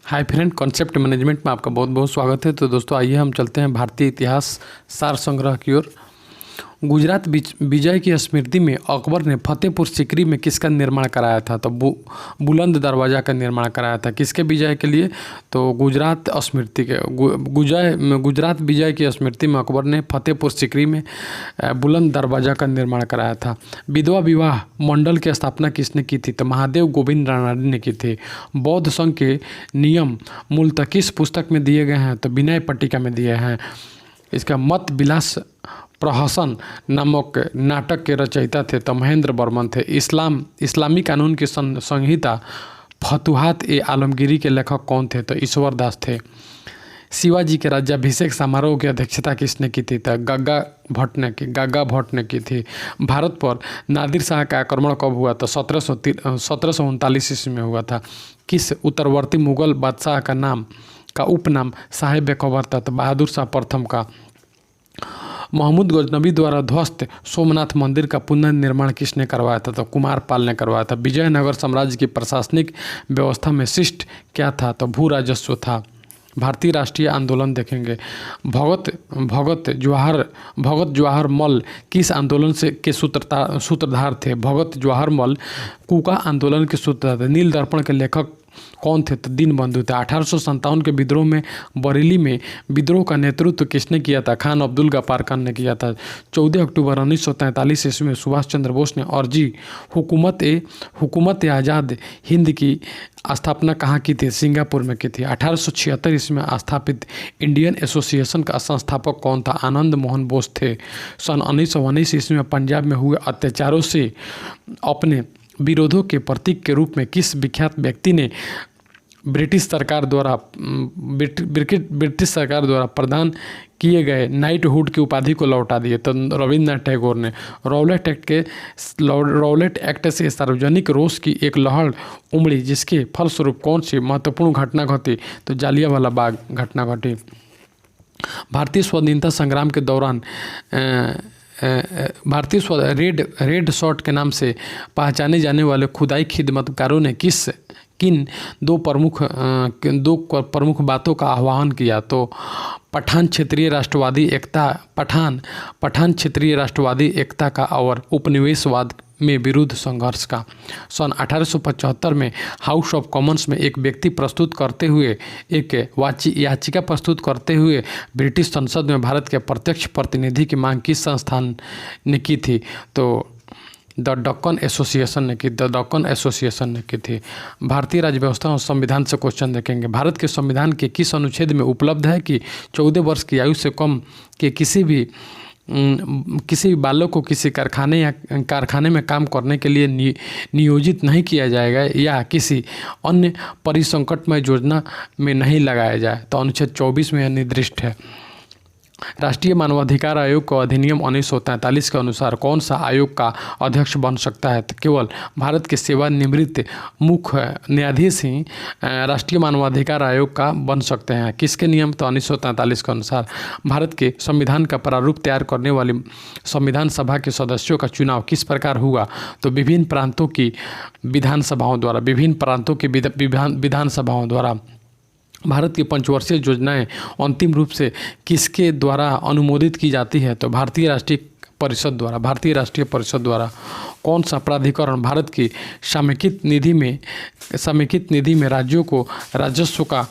Hi friend, concept management में आपका बहुत बहुत स्वागत है। तो दोस्तों आइए हम चलते हैं भारतीय इतिहास सार संग्रह की ओर। गुजरात विजय की स्मृति में अकबर ने फतेहपुर सीकरी में किसका निर्माण कराया था? तो बुलंद दरवाज़ा का निर्माण कराया था। किसके विजय के लिए? तो गुजरात विजय की स्मृति में अकबर ने फतेहपुर सीकरी में बुलंद दरवाज़ा का निर्माण कराया था। विधवा विवाह मंडल की स्थापना किसने की थी? तो महादेव गोविंद रानडे ने की थी। बौद्ध संघ के नियम मूलतः किस पुस्तक में दिए गए हैं? तो विनय पट्टिका में दिए हैं। इसका मत विलास प्रहसन नामक नाटक के रचयिता थे तो महेंद्र बर्मन थे। इस्लामी कानून की संहिता फतुहात ए आलमगीरी के लेखक कौन थे? तो ईश्वर दास थे। शिवाजी के राज्याभिषेक समारोह की अध्यक्षता किसने की थी? तो गागा भट्ट ने की थी। भारत पर नादिर शाह का आक्रमण कब हुआ? तो 1739 ईस्वी में हुआ था। किस उत्तरवर्ती मुगल बादशाह का उपनाम साहेब कबर था? तो बहादुर शाह प्रथम का। महमूद गजनबी द्वारा ध्वस्त सोमनाथ मंदिर का पुनर्निर्माण किसने करवाया था? तो कुमारपाल ने करवाया था। विजयनगर साम्राज्य की प्रशासनिक व्यवस्था में शिष्ट क्या था? तो भू राजस्व था। भारतीय राष्ट्रीय आंदोलन देखेंगे। भगत जवाहर मल किस आंदोलन के सूत्रधार थे? भगत जवाहर मल कूका आंदोलन के सूत्रधार थे। नील दर्पण के लेखक कौन थे? तो दीनबंधु थे। 1857 के विद्रोह में बरेली में विद्रोह का नेतृत्व किसने किया था? खान अब्दुल गफ्फार खान ने किया था। 14 अक्टूबर 1943 ईस्वी में सुभाष चंद्र बोस ने अर्जी हुकूमत आज़ाद हिंद की स्थापना कहाँ की थी? सिंगापुर में की थी। 1876 ईस्वी में स्थापित इंडियन एसोसिएशन का संस्थापक कौन था? आनंद मोहन बोस थे। सन 1919 ईस्वी में पंजाब में हुए अत्याचारों से अपने विरोधों के प्रतीक के रूप में किस विख्यात व्यक्ति ने ब्रिटिश सरकार द्वारा प्रदान किए गए नाइटहुड की उपाधि को लौटा दिए? तो रविन्द्रनाथ टैगोर ने। रॉलेट एक्ट से सार्वजनिक रोष की एक लहर उमड़ी जिसके फलस्वरूप कौन सी महत्वपूर्ण घटना घटी? तो जालियांवाला बाग घटना घटी। भारतीय स्वाधीनता संग्राम के दौरान रेड शॉर्ट के नाम से पहचाने जाने वाले खुदाई खिदमतकारों ने किन दो प्रमुख बातों का आह्वान किया? तो पठान क्षेत्रीय राष्ट्रवादी एकता का और उपनिवेशवाद में विरुद्ध संघर्ष का। सन 1875 में हाउस ऑफ कॉमन्स में एक याचिका प्रस्तुत करते हुए ब्रिटिश संसद में भारत के प्रत्यक्ष प्रतिनिधि की मांग किस संस्थान ने की थी? तो द डक्कन एसोसिएशन ने की थी। भारतीय राज्य व्यवस्था और संविधान से क्वेश्चन देखेंगे। भारत के संविधान के किस अनुच्छेद में उपलब्ध है कि 14 वर्ष की आयु से कम के किसी भी बालक को किसी कारखाने में काम करने के लिए नियोजित नहीं किया जाएगा या किसी अन्य परिसंकटमय योजना में नहीं लगाया जाए? तो अनुच्छेद 24 में यह निर्दिष्ट है। राष्ट्रीय मानवाधिकार आयोग का अधिनियम 1943 के अनुसार कौन सा आयोग का अध्यक्ष बन सकता है? तो केवल भारत के सेवानिवृत्त मुख्य न्यायाधीश ही राष्ट्रीय मानवाधिकार आयोग का बन सकते हैं। किसके नियम? तो 1943 के अनुसार। भारत के संविधान का प्रारूप तैयार करने वाली संविधान सभा के सदस्यों का चुनाव किस प्रकार हुआ? तो विभिन्न प्रांतों की विधानसभाओं द्वारा। भारत की पंचवर्षीय योजनाएं अंतिम रूप से किसके द्वारा अनुमोदित की जाती है? तो भारतीय राष्ट्रीय परिषद द्वारा। कौन सा प्राधिकरण भारत की समेकित निधि में राज्यों को राजस्व का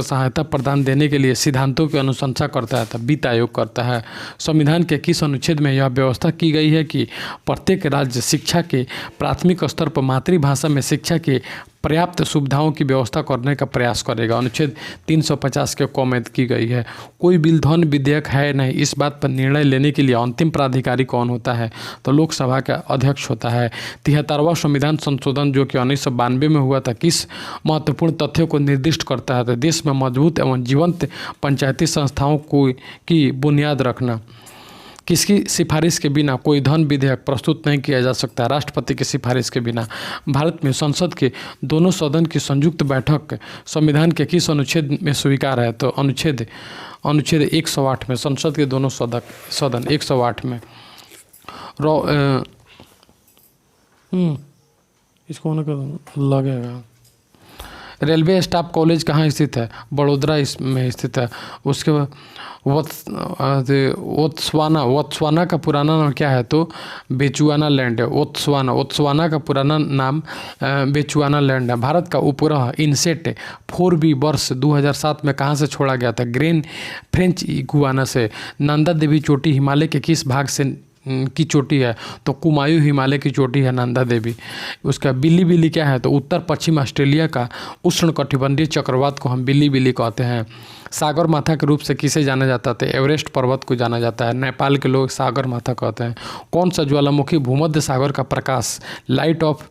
सहायता प्रदान देने के लिए सिद्धांतों की अनुशंसा करता है? तो वित्त आयोग करता है। संविधान के किस अनुच्छेद में यह व्यवस्था की गई है कि प्रत्येक राज्य शिक्षा के प्राथमिक स्तर पर मातृभाषा में शिक्षा के पर्याप्त सुविधाओं की व्यवस्था करने का प्रयास करेगा? अनुच्छेद 350 के कॉमेंट की गई है। कोई बिल विधेयक है नहीं, इस बात पर निर्णय लेने के लिए अंतिम प्राधिकारी कौन होता है? तो लोकसभा का अध्यक्ष होता है। 73वां संविधान संशोधन जो कि 1992 में हुआ था किस महत्वपूर्ण तथ्यों को निर्दिष्ट करता है? तो देश में मजबूत एवं जीवंत पंचायती संस्थाओं की बुनियाद रखना। किसकी सिफारिश के बिना कोई धन विधेयक प्रस्तुत नहीं किया जा सकता? राष्ट्रपति की सिफारिश के बिना। भारत में संसद के दोनों सदन की संयुक्त बैठक संविधान के किस अनुच्छेद में स्वीकार है? तो अनुच्छेद 108 में। संसद के दोनों सदन 108 में। इसको होने का लगेगा रेलवे स्टाफ कॉलेज कहाँ स्थित है? बड़ोदरा में स्थित है। उसके बाद वोत्स्वाना का पुराना नाम क्या है? तो बेचुआना लैंड है। वोत्स्वाना का पुराना नाम बेचुआना लैंड है। भारत का उपग्रह इनसेट 4B वर्ष 2007 में कहाँ से छोड़ा गया था? फ्रेंच गुयाना से। नंदा देवी चोटी हिमालय के किस भाग से की चोटी है? तो कुमायूं हिमालय की चोटी है नंदा देवी। उसका बिल्ली क्या है? तो उत्तर पश्चिम ऑस्ट्रेलिया का उष्णकटिबंधीय चक्रवात को हम बिल्ली कहते हैं। सागर माथा के रूप से किसे जाना जाता है? तो एवरेस्ट पर्वत को जाना जाता है। नेपाल के लोग सागर माथा कहते हैं। कौन सा ज्वालामुखी भूमध्य सागर का प्रकाश लाइट ऑफ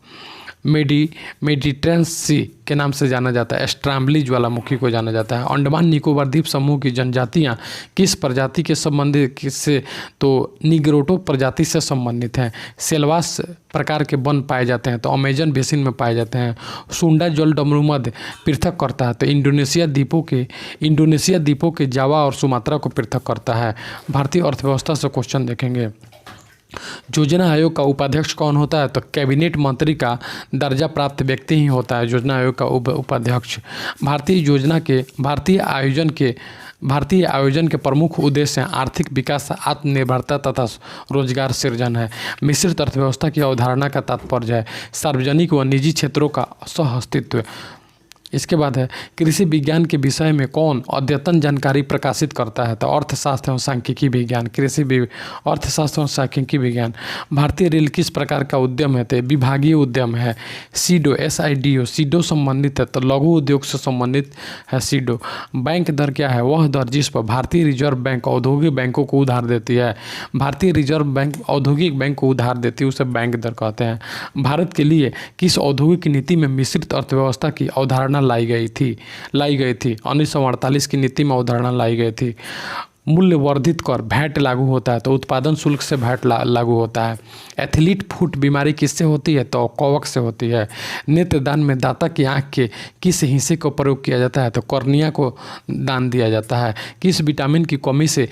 मेडिटेरेनियन सी के नाम से जाना जाता है? स्ट्राम्बली ज्वालामुखी को जाना जाता है। अंडमान निकोबार द्वीप समूह की जनजातियाँ किस प्रजाति के संबंधित किससे? तो निग्रोटो प्रजाति से संबंधित हैं। सेलवास प्रकार के वन पाए जाते हैं? तो अमेजन बेसिन में पाए जाते हैं। सुंडा जल डमरूमध्य पृथक करता है? तो इंडोनेशिया द्वीपों के जावा और सुमात्रा को पृथक करता है। भारतीय अर्थव्यवस्था से क्वेश्चन देखेंगे। योजना आयोग का उपाध्यक्ष कौन होता है? तो कैबिनेट मंत्री का दर्जा प्राप्त व्यक्ति ही होता है योजना आयोग का उपाध्यक्ष। भारतीय आयोजन के प्रमुख उद्देश्य हैं आर्थिक विकास, आत्मनिर्भरता तथा रोजगार सृजन है। मिश्रित अर्थव्यवस्था की अवधारणा का तात्पर्य है सार्वजनिक व निजी क्षेत्रों का सह अस्तित्व। इसके बाद है कृषि विज्ञान के विषय में कौन अद्यतन जानकारी प्रकाशित करता है? तो अर्थशास्त्र एवं सांख्यिकी विज्ञान। अर्थशास्त्र एवं सांख्यिकी विज्ञान। भारतीय रेल किस प्रकार का उद्यम है? तो विभागीय उद्यम है। सीडो संबंधित है, तो लघु उद्योग से संबंधित है सीडो। बैंक दर क्या है? वह दर जिस पर भारतीय रिजर्व बैंक औद्योगिक बैंकों को उधार देती है। भारतीय रिजर्व बैंक औद्योगिक बैंक को उधार देती है, उसे बैंक दर कहते हैं। भारत के लिए किस औद्योगिक नीति में मिश्रित अर्थव्यवस्था की अवधारणा लाई गई थी? 1948 की नीति में अवधारणा लाई गई थी। मूल्य वर्धित कर वैट लागू होता है? तो उत्पादन शुल्क से वैट लागू होता है। एथलीट फुट बीमारी किससे होती है? तो कवक से होती है। नेत्रदान में दाता की आंख के किस हिस्से को प्रयोग किया जाता है? तो कॉर्निया को दान दिया जाता है। किस विटामिन की कमी से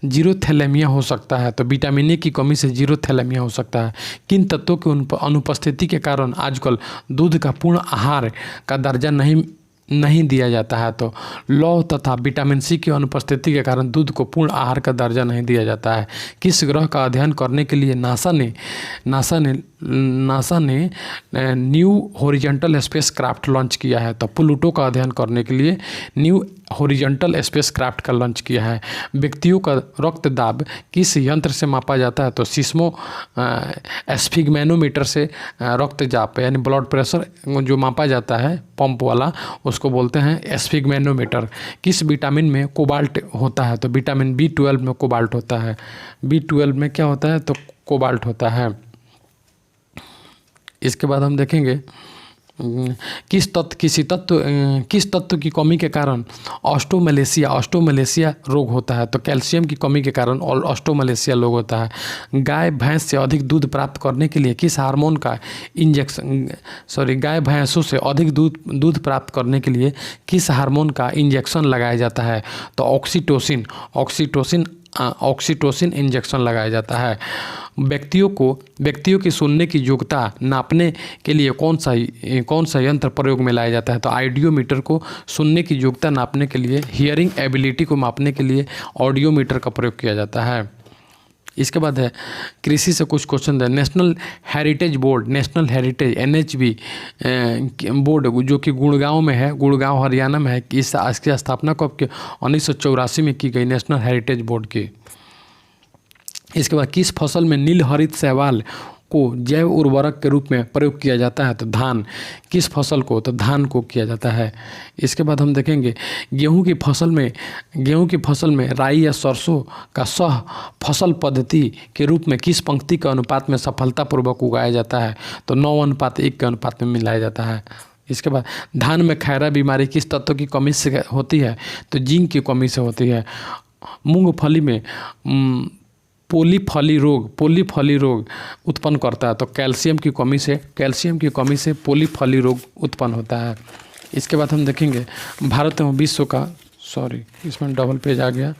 जीरोथैलेमिया हो सकता है? तो विटामिन ए की कमी से जीरोथैलेमिया हो सकता है। किन तत्वों की अनुपस्थिति के कारण आजकल दूध का पूर्ण आहार का दर्जा नहीं दिया जाता है? तो लौह तथा विटामिन सी की अनुपस्थिति के कारण दूध को पूर्ण आहार का दर्जा नहीं दिया जाता है। किस ग्रह का अध्ययन करने के लिए नासा ने new horizontal space craft launch किया है? तो प्लूटो का अध्ययन करने के लिए न्यू हॉरिजॉन्टल स्पेस क्राफ्ट का लॉन्च किया है। व्यक्तियों का रक्तदाब किस यंत्र से मापा जाता है? तो सिस्मो स्फिग्मेनोमीटर से रक्तचाप यानी ब्लड प्रेशर जो मापा जाता है पंप वाला, उसको बोलते हैं स्फिग्मेनोमीटर। किस विटामिन में कोबाल्ट होता है? तो विटामिन B12 में कोबाल्ट होता है। B12 में क्या होता है? तो कोबाल्ट होता है। इसके बाद हम देखेंगे किस तत्व की कमी के कारण ऑस्टोमलेशिया रोग होता है? तो कैल्शियम की कमी के कारण ऑस्टोमलेशिया रोग होता है। गाय भैंस से अधिक दूध प्राप्त करने के लिए किस हार्मोन का गाय भैंसों से अधिक दूध प्राप्त करने के लिए किस हार्मोन का इंजेक्शन लगाया जाता है? तो ऑक्सीटोसिन इंजेक्शन लगाया जाता है। व्यक्तियों की सुनने की योग्यता नापने के लिए कौन सा यंत्र प्रयोग में लाया जाता है? तो आइडियोमीटर को सुनने की योग्यता नापने के लिए, हियरिंग एबिलिटी को मापने के लिए ऑडियोमीटर का प्रयोग किया जाता है। इसके बाद है कृषि से कुछ क्वेश्चन है। नेशनल हेरिटेज NHB बोर्ड जो कि गुड़गांव में है, गुड़गांव हरियाणा में है, इसकी स्थापना कब 1984 में की गई नेशनल हेरिटेज बोर्ड की। इसके बाद किस फसल में नील हरित शैवाल को जैव उर्वरक के रूप में प्रयोग किया जाता है? तो धान। किस फसल को? तो धान को किया जाता है। इसके बाद हम देखेंगे गेहूं की फसल में राई या सरसों का सह फसल पद्धति के रूप में किस पंक्ति के अनुपात में सफलतापूर्वक उगाया जाता है? तो 9:1 के अनुपात में मिलाया जाता है। इसके बाद धान में खैरा बीमारी किस तत्व की कमी से होती है? तो जिंक की कमी से होती है। मूंगफली में पोलीफली रोग उत्पन्न करता है? तो कैल्शियम की कमी से पोलीफली रोग उत्पन्न होता है। इसके बाद हम देखेंगे भारत एवं विश्व का इसमें डबल पेज आ गया।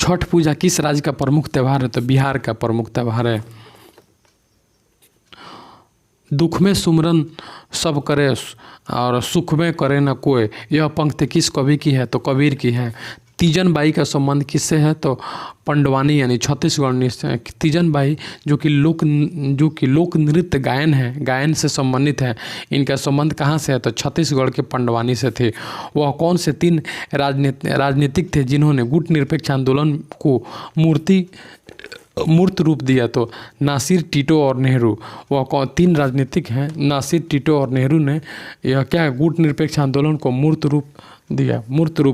छठ पूजा किस राज्य का प्रमुख त्यौहार है? तो बिहार का प्रमुख त्यौहार है। दुख में सुमरन सब करे और सुख में करे न कोई, यह पंक्ति किस कवि की है? तो कबीर की है। तीजन बाई का संबंध किससे है? तो पंडवानी यानी छत्तीसगढ़ से। तीजन बाई जो कि लोक नृत्य गायन है, गायन से संबंधित है। इनका संबंध कहाँ से है? तो छत्तीसगढ़ के पंडवानी से थे। वह कौन से 3 राजनीतिक थे जिन्होंने गुट निरपेक्ष आंदोलन को मूर्त रूप दिया? तो नासिर, टिटो और नेहरू। वह 3 राजनीतिक हैं, नासिर, टिटो और नेहरू ने यह क्या गुट निरपेक्ष आंदोलन को मूर्त रूप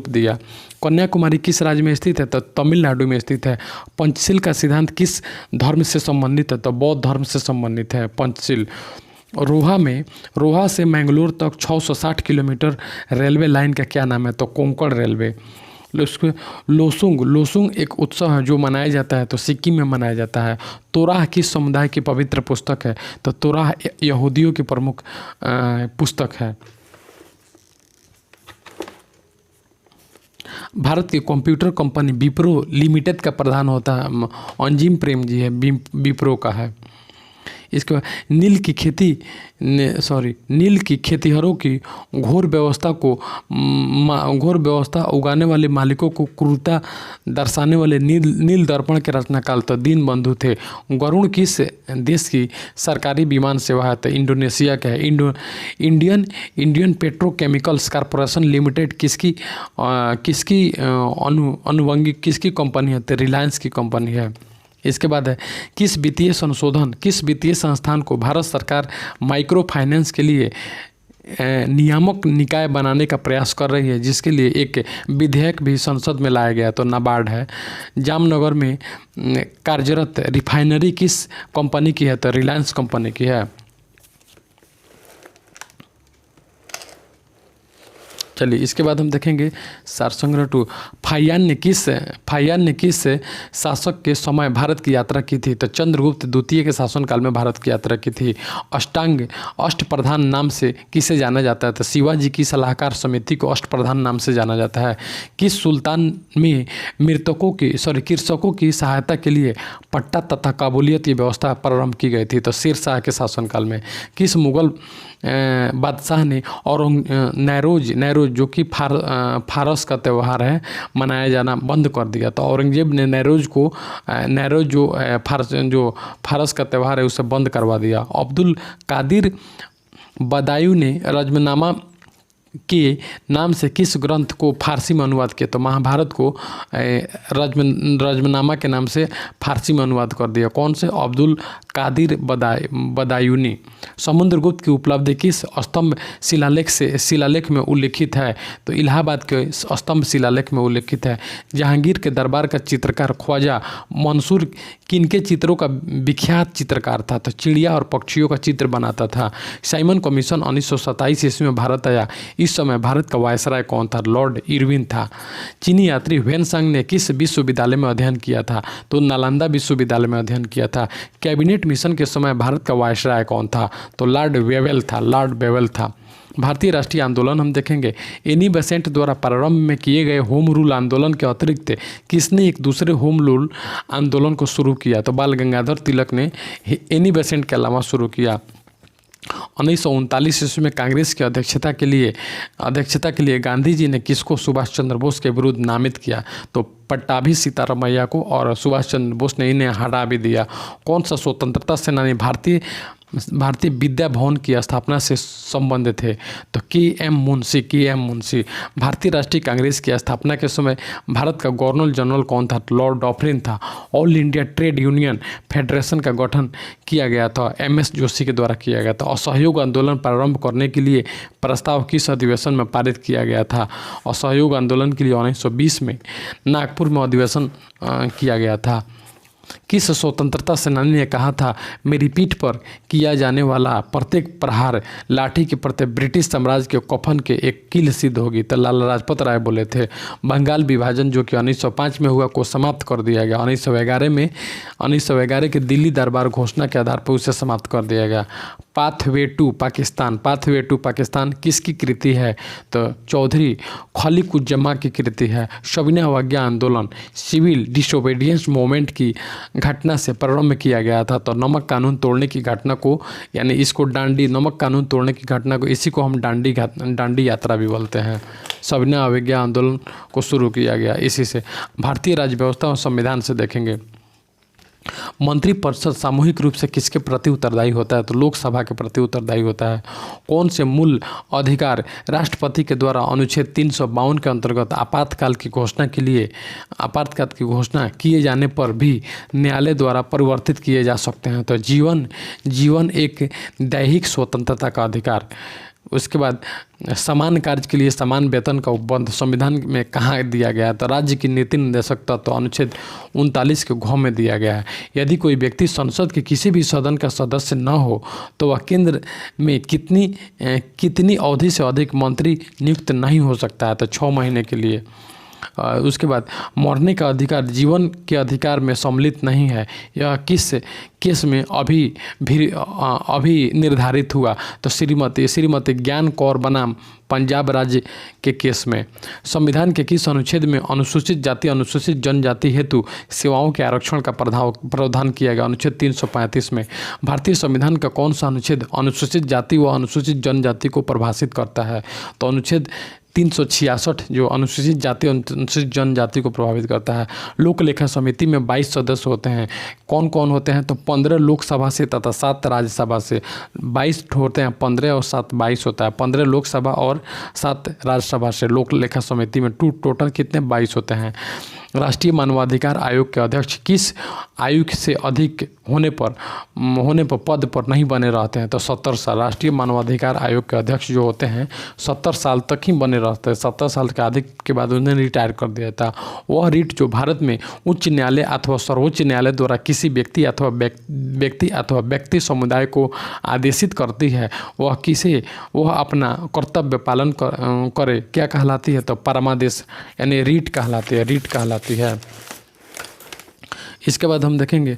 दिया। कन्याकुमारी किस राज्य में स्थित है? तो तमिलनाडु में स्थित है। पंचशील का सिद्धांत किस धर्म से संबंधित है? तो बौद्ध धर्म से संबंधित है पंचशील। रोहा से मैंगलोर तक 660 किलोमीटर रेलवे लाइन का क्या नाम है? तो कोंकण रेलवे। लोसुंग एक उत्सव है जो मनाया जाता है, तो सिक्किम में मनाया जाता है। तोराह किस समुदाय की पवित्र पुस्तक है? तो तोराह यहूदियों की प्रमुख पुस्तक है। भारत की कंप्यूटर कंपनी विप्रो लिमिटेड का प्रधान होता है अंजिम प्रेम जी है, विप्रो का है। इसके बाद नील की खेतिहरों की घोर व्यवस्था उगाने वाले मालिकों को क्रूरता दर्शाने वाले नील दर्पण के रचनाकाल तो दीनबंधु थे। गरुड़ किस देश की सरकारी विमान सेवा है? तो इंडोनेशिया का है। इंडियन पेट्रोकेमिकल्स कॉरपोरेशन लिमिटेड किसकी अनुबंधी किसकी कंपनी है? तो रिलायंस की कंपनी है। इसके बाद है किस वित्तीय संस्थान को भारत सरकार माइक्रो फाइनेंस के लिए नियामक निकाय बनाने का प्रयास कर रही है, जिसके लिए एक विधेयक भी संसद में लाया गया? तो नाबार्ड है। जामनगर में कार्यरत रिफाइनरी किस कंपनी की है? तो रिलायंस कंपनी की है। चलिए इसके बाद हम देखेंगे सार संग्रह 2। फाहियान ने किस शासक के समय भारत की यात्रा की थी? तो चंद्रगुप्त द्वितीय के शासनकाल में भारत की यात्रा की थी। अष्टप्रधान नाम से किसे जाना जाता है? तो शिवाजी की सलाहकार समिति को अष्टप्रधान नाम से जाना जाता है। किस सुल्तान में कृषकों की सहायता के लिए पट्टा तथा काबूलियत की व्यवस्था प्रारंभ की गई थी? तो शेर शाह के शासनकाल में। किस मुगल बादशाह ने नैरोज जो कि फारस का त्यौहार है मनाया जाना बंद कर दिया? तो औरंगजेब ने नैरोज जो फारस का त्यौहार है उसे बंद करवा दिया। अब्दुल कादिर बदायूं ने रजमनामा के नाम से किस ग्रंथ को फारसी में अनुवाद किया? तो महाभारत को रजमनामा के नाम से फारसी में अनुवाद कर दिया। कौन से? अब्दुल कादिर बदायूनी। समुद्रगुप्त की उपलब्धि किस स्तंभ शिलालेख में उल्लिखित है? तो इलाहाबाद के स्तंभ शिलालेख में उल्लिखित है। जहांगीर के दरबार का चित्रकार ख्वाजा मंसूर किनके चित्रों का विख्यात चित्रकार था? तो चिड़िया और पक्षियों का चित्र बनाता था। साइमन कमीशन 1927 ईस्वी में भारत आया। इस समय भारत का वायसराय कौन था? लॉर्ड इरविन था। चीनी यात्री ह्वेनसांग ने किस विश्वविद्यालय में अध्ययन किया था? तो नालंदा विश्वविद्यालय में अध्ययन किया था। कैबिनेट मिशन के समय भारत का वायसराय कौन था? तो लॉर्ड वेवेल था। भारतीय राष्ट्रीय आंदोलन हम देखेंगे। एनी बेसेंट द्वारा प्रारंभ में किए गए होम रूल आंदोलन के अतिरिक्त किसने एक दूसरे होम रूल आंदोलन को शुरू किया? तो बाल गंगाधर तिलक ने एनी बेसेंट के अलावा शुरू किया। 1939 ईस्वी में कांग्रेस की अध्यक्षता के लिए गांधी जी ने किसको सुभाष चंद्र बोस के विरुद्ध नामित किया? तो पट्टाभी सीतारामैया को, और सुभाष चंद्र बोस ने इन्हें हटा भी दिया। कौन सा स्वतंत्रता सेनानी भारतीय विद्या भवन की स्थापना से संबंधित थे? तो के एम मुंशी। भारतीय राष्ट्रीय कांग्रेस की स्थापना के समय भारत का गवर्नर जनरल कौन था? लॉर्ड डॉफरिन था। All India trade union federation का गठन किया गया था, MS जोशी के द्वारा किया गया था। असहयोग आंदोलन प्रारंभ करने के लिए प्रस्ताव किस अधिवेशन में पारित किया गया था? असहयोग आंदोलन के लिए 1920 में नागपुर में अधिवेशन किया गया था। किस स्वतंत्रता सेनानी ने कहा था, मेरी पीठ पर किया जाने वाला प्रत्येक प्रहार लाठी के प्रति ब्रिटिश साम्राज्य के कफन के एक कील सिद्ध होगी? तो लाला लाजपत राय बोले थे। बंगाल विभाजन जो कि 1905 में हुआ को समाप्त कर दिया गया। 1911 के दिल्ली दरबार घोषणा के आधार पर उसे समाप्त कर दिया गया। Pathway to Pakistan, pathway to Pakistan किसकी कृति है? तो चौधरी खलीकुज्जमा की कृति है। सविनय अवज्ञा आंदोलन सिविल डिसोबीडियंस मूवमेंट की घटना से प्रारंभ किया गया था। तो नमक कानून तोड़ने की घटना को, यानी इसको डांडी, नमक कानून तोड़ने की घटना को, इसी को हम डांडी यात्रा भी बोलते हैं। सविनय अवज्ञा आंदोलन को शुरू किया गया इसी से। भारतीय राज्य व्यवस्था और संविधान से देखेंगे, मंत्रिपरिषद सामूहिक रूप से किसके प्रति उत्तरदायी होता है? तो लोकसभा के प्रति उत्तरदायी होता है। कौन से मूल अधिकार राष्ट्रपति के द्वारा अनुच्छेद 352 के अंतर्गत आपातकाल की घोषणा किए जाने पर भी न्यायालय द्वारा परिवर्तित किए जा सकते हैं? तो जीवन एक दैहिक स्वतंत्रता का अधिकार। उसके बाद समान कार्य के लिए समान वेतन का उपबंध संविधान में कहाँ दिया गया है? तो राज्य की नीति निर्देशक तत्व अनुच्छेद 39 के घ में दिया गया है। यदि कोई व्यक्ति संसद के किसी भी सदन का सदस्य न हो तो वह केंद्र में कितनी अवधि से अधिक मंत्री नियुक्त नहीं हो सकता है? तो 6 महीने के लिए। उसके बाद मरने का अधिकार जीवन के अधिकार में सम्मिलित नहीं है, यह किस केस में अभी निर्धारित हुआ? तो श्रीमती ज्ञान कौर बनाम पंजाब राज्य के केस में। संविधान के किस अनुच्छेद में अनुसूचित जाति अनुसूचित जनजाति हेतु सेवाओं के आरक्षण का प्रावधान किया गया? अनुच्छेद 335 में। भारतीय संविधान का कौन सा अनुच्छेद अनुसूचित जाति व अनुसूचित जनजाति को परिभाषित करता है? तो अनुच्छेद 366 जो अनुसूचित जाति अनुसूचित जनजाति को प्रभावित करता है। लोक लेखा समिति में 22 सदस्य होते हैं। कौन कौन होते हैं? तो 15 लोकसभा से तथा 7 राज्यसभा से। 22 होते हैं, 15 और 7 22 होता है। 15 लोकसभा और 7 राज्यसभा से लोक लेखा समिति में टोटल कितने? 22 होते हैं। राष्ट्रीय मानवाधिकार आयोग के अध्यक्ष किस आयु से अधिक होने पर पद पर नहीं बने रहते हैं? तो 70 साल। राष्ट्रीय मानवाधिकार आयोग के अध्यक्ष जो होते हैं 70 साल तक ही बने रहते हैं। 70 साल के अधिक के बाद उन्हें रिटायर कर दिया था। वह रिट जो भारत में उच्च न्यायालय अथवा सर्वोच्च न्यायालय द्वारा किसी व्यक्ति अथवा व्यक्ति समुदाय को आदेशित करती है, वह अपना कर्तव्य पालन करे, क्या कहलाती है? तो परमादेश, यानी रीट कहलाती है। इसके बाद हम देखेंगे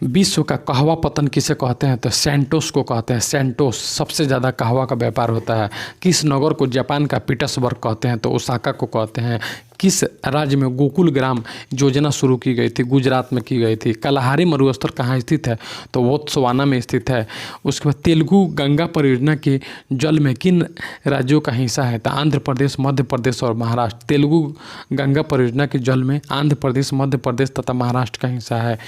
विश्व का कहवा पतन किसे कहते हैं? तो सैंटोस को कहते हैं। सैंटोस सबसे ज़्यादा कहवा का व्यापार होता है। किस नगर को जापान का पीटर्सबर्ग कहते हैं? तो ओसाका को कहते हैं। किस राज्य में गोकुल ग्राम योजना शुरू की गई थी? गुजरात में की गई थी। कलाहारी मरुस्थल कहाँ स्थित है? तो बोत्सवाना में स्थित है। उसके बाद तेलुगु गंगा परियोजना के जल में किन राज्यों का हिस्सा है? तो आंध्र प्रदेश, मध्य प्रदेश और महाराष्ट्र। तेलुगु गंगा परियोजना के जल में आंध्र प्रदेश, मध्य प्रदेश तथा महाराष्ट्र का हिस्सा है।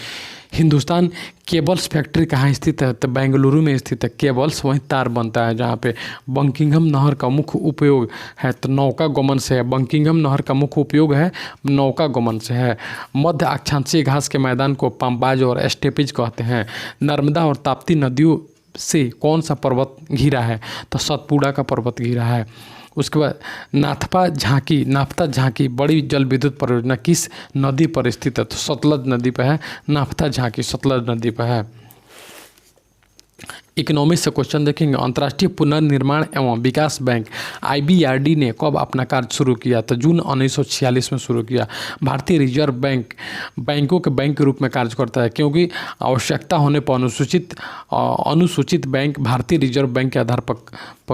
हिंदुस्तान केबल्स फैक्ट्री कहाँ स्थित है? तो बेंगलुरु में स्थित है। केबल्स वहीं तार बनता है जहाँ पे बंकिंघम नहर का मुख्य उपयोग है, तो नौका गमन से है। बंकिंघम नहर का मुख्य उपयोग है नौका गमन से है। मध्य अक्षांशीय घास के मैदान को पंबाज और स्टेपिज कहते हैं। नर्मदा और ताप्ती नदियों से कौन सा पर्वत घिरा है? तो सतपुड़ा का पर्वत घिरा है। उसके बाद नाफ्ता झांकी बड़ी जल विद्युत परियोजना किस नदी पर स्थित है? तो सतलज नदी पर है। नाफ्ता झांकी सतलज नदी पर है। इकोनॉमिक्स से क्वेश्चन देखेंगे। अंतर्राष्ट्रीय पुनर्निर्माण एवं विकास बैंक IBRD ने कब अपना कार्य शुरू किया? तो जून 1946 में शुरू किया। भारतीय रिजर्व बैंक बैंकों के बैंक के रूप में कार्य करता है, क्योंकि आवश्यकता होने पर अनुसूचित बैंक भारतीय रिजर्व बैंक के आधार पर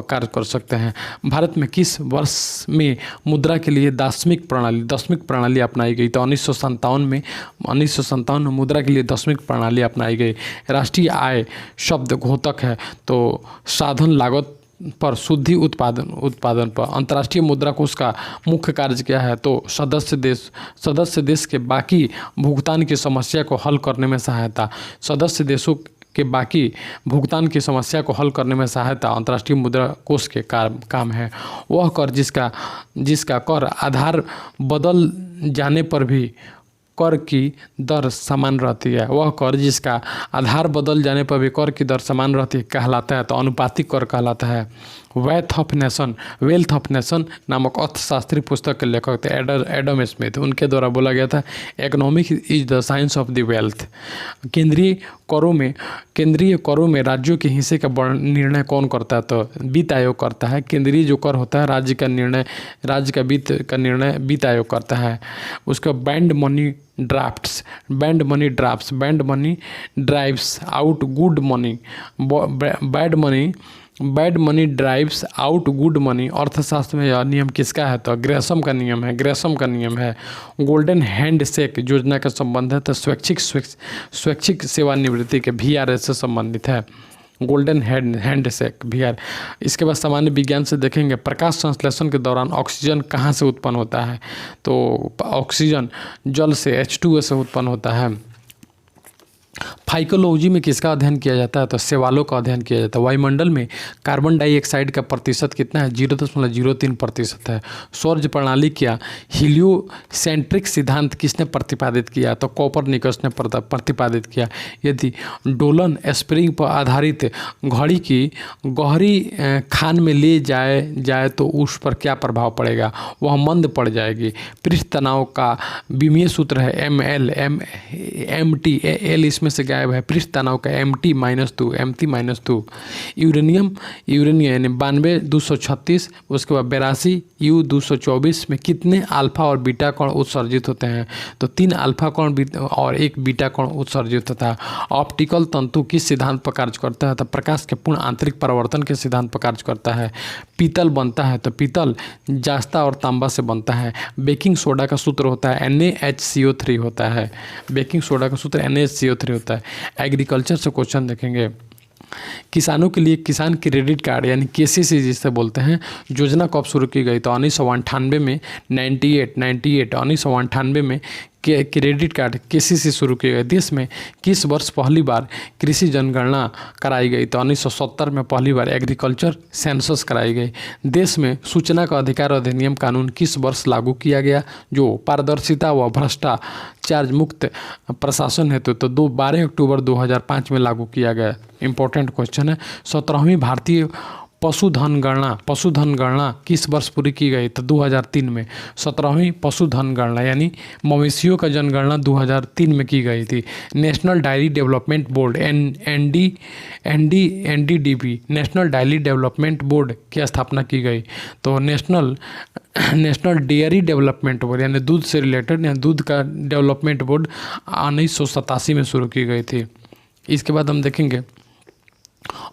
कार्य कर सकते हैं। भारत में किस वर्ष में मुद्रा के लिए दशमिक प्रणाली अपनाई गई? तो 1957 में मुद्रा के लिए दशमिक प्रणाली अपनाई गई। राष्ट्रीय आय शब्द घोतक है, तो साधन लागत पर शुद्धि उत्पादन पर। अंतर्राष्ट्रीय मुद्रा कोष का मुख्य कार्य क्या है? तो सदस्य देश के बाकी भुगतान की समस्या को हल करने में सहायता। सदस्य देशों के बाकी भुगतान की समस्या को हल करने में सहायता अंतर्राष्ट्रीय मुद्रा कोष के काम है। वह कर जिसका कर आधार बदल जाने पर भी कर की दर समान रहती है। वह कर जिसका आधार बदल जाने पर भी कर की दर समान रहती है कहलाता है, तो अनुपातिक कर कहलाता है। वेल्थ ऑफ नेशन नामक अर्थशास्त्री पुस्तक के लेखक थे एडम स्मिथ। उनके द्वारा बोला गया था economics is the science of the wealth. केंद्रीय करों में राज्यों के हिस्से का निर्णय कौन करता है? तो वित्त आयोग करता है। केंद्रीय जो कर होता है राज्य का वित्त का निर्णय वित्त आयोग करता है। उसका band money drives out good money, bad money drives out good money. अर्थशास्त्र में यह नियम किसका है? तो ग्रेसम का नियम है। गोल्डन हैंड शेक योजना का संबंध है तो स्वैच्छिक सेवानिवृत्ति के VRS से संबंधित है। Golden hand shake VR। इसके बाद सामान्य विज्ञान से देखेंगे प्रकाश संश्लेषण के दौरान ऑक्सीजन कहाँ से उत्पन्न होता है? तो ऑक्सीजन जल से H2O से उत्पन्न होता है। फाइकोलॉजी में किसका अध्ययन किया जाता है? तो शैवालों का अध्ययन किया जाता है। वायुमंडल में कार्बन डाइऑक्साइड का प्रतिशत कितना है? 0.03% है। सौर प्रणाली क्या हीलियोसेंट्रिक सिद्धांत किसने प्रतिपादित किया? तो कोपरनिकस ने प्रतिपादित किया। यदि डोलन स्प्रिंग पर आधारित घड़ी की गहरी खान में ले जाए तो उस पर क्या प्रभाव पड़ेगा? वह मंद पड़ जाएगी। पृष्ठ तनाव का विमीय सूत्र है MT। L इसमें से गायब है। पृष्ठ तनाव का MT -2 यूरेनियम यानी 92-236, उसके बाद 82 में कितने अल्फा और बीटा कण उत्सर्जित होते हैं? तो 3 अल्फा कण और 1 बीटा कण उत्सर्जित होता है। ऑप्टिकल तंतु किस सिद्धांत पर कार्य करता है? तो प्रकाश के पूर्ण आंतरिक परावर्तन के सिद्धांत पर कार्य करता है। पीतल बनता है तो पीतल जास्ता और तांबा से बनता है। बेकिंग सोडा का सूत्र होता है NaHCO3 होता है। बेकिंग सोडा का सूत्र NaHCO3 होता है। एग्रीकल्चर से क्वेश्चन देखेंगे। किसानों के लिए किसान क्रेडिट कार्ड यानी KCC जिसे बोलते हैं योजना कब शुरू की गई? तो 1998 में 1998 में क्रेडिट कार्ड KCC शुरू किए गए। देश में किस वर्ष पहली बार कृषि जनगणना कराई गई? तो 1970 में पहली बार एग्रीकल्चर सेंसस कराई गई। देश में सूचना का अधिकार अधिनियम कानून किस वर्ष लागू किया गया जो पारदर्शिता व भ्रष्टाचार मुक्त प्रशासन हेतु? तो 12 अक्टूबर 2005 में लागू किया गया। इंपॉर्टेंट क्वेश्चन है। 17वीं भारतीय पशुधन गणना किस वर्ष पूरी की गई? तो 2003 में। 17वीं पशुधन गणना यानी मवेशियों का जनगणना 2003 में की गई थी। National diary development board NDDB national diary development board की स्थापना की गई। तो नेशनल डेयरी डेवलपमेंट बोर्ड यानी दूध से रिलेटेड या दूध का डेवलपमेंट बोर्ड 1987 में शुरू की गई थी। इसके बाद हम देखेंगे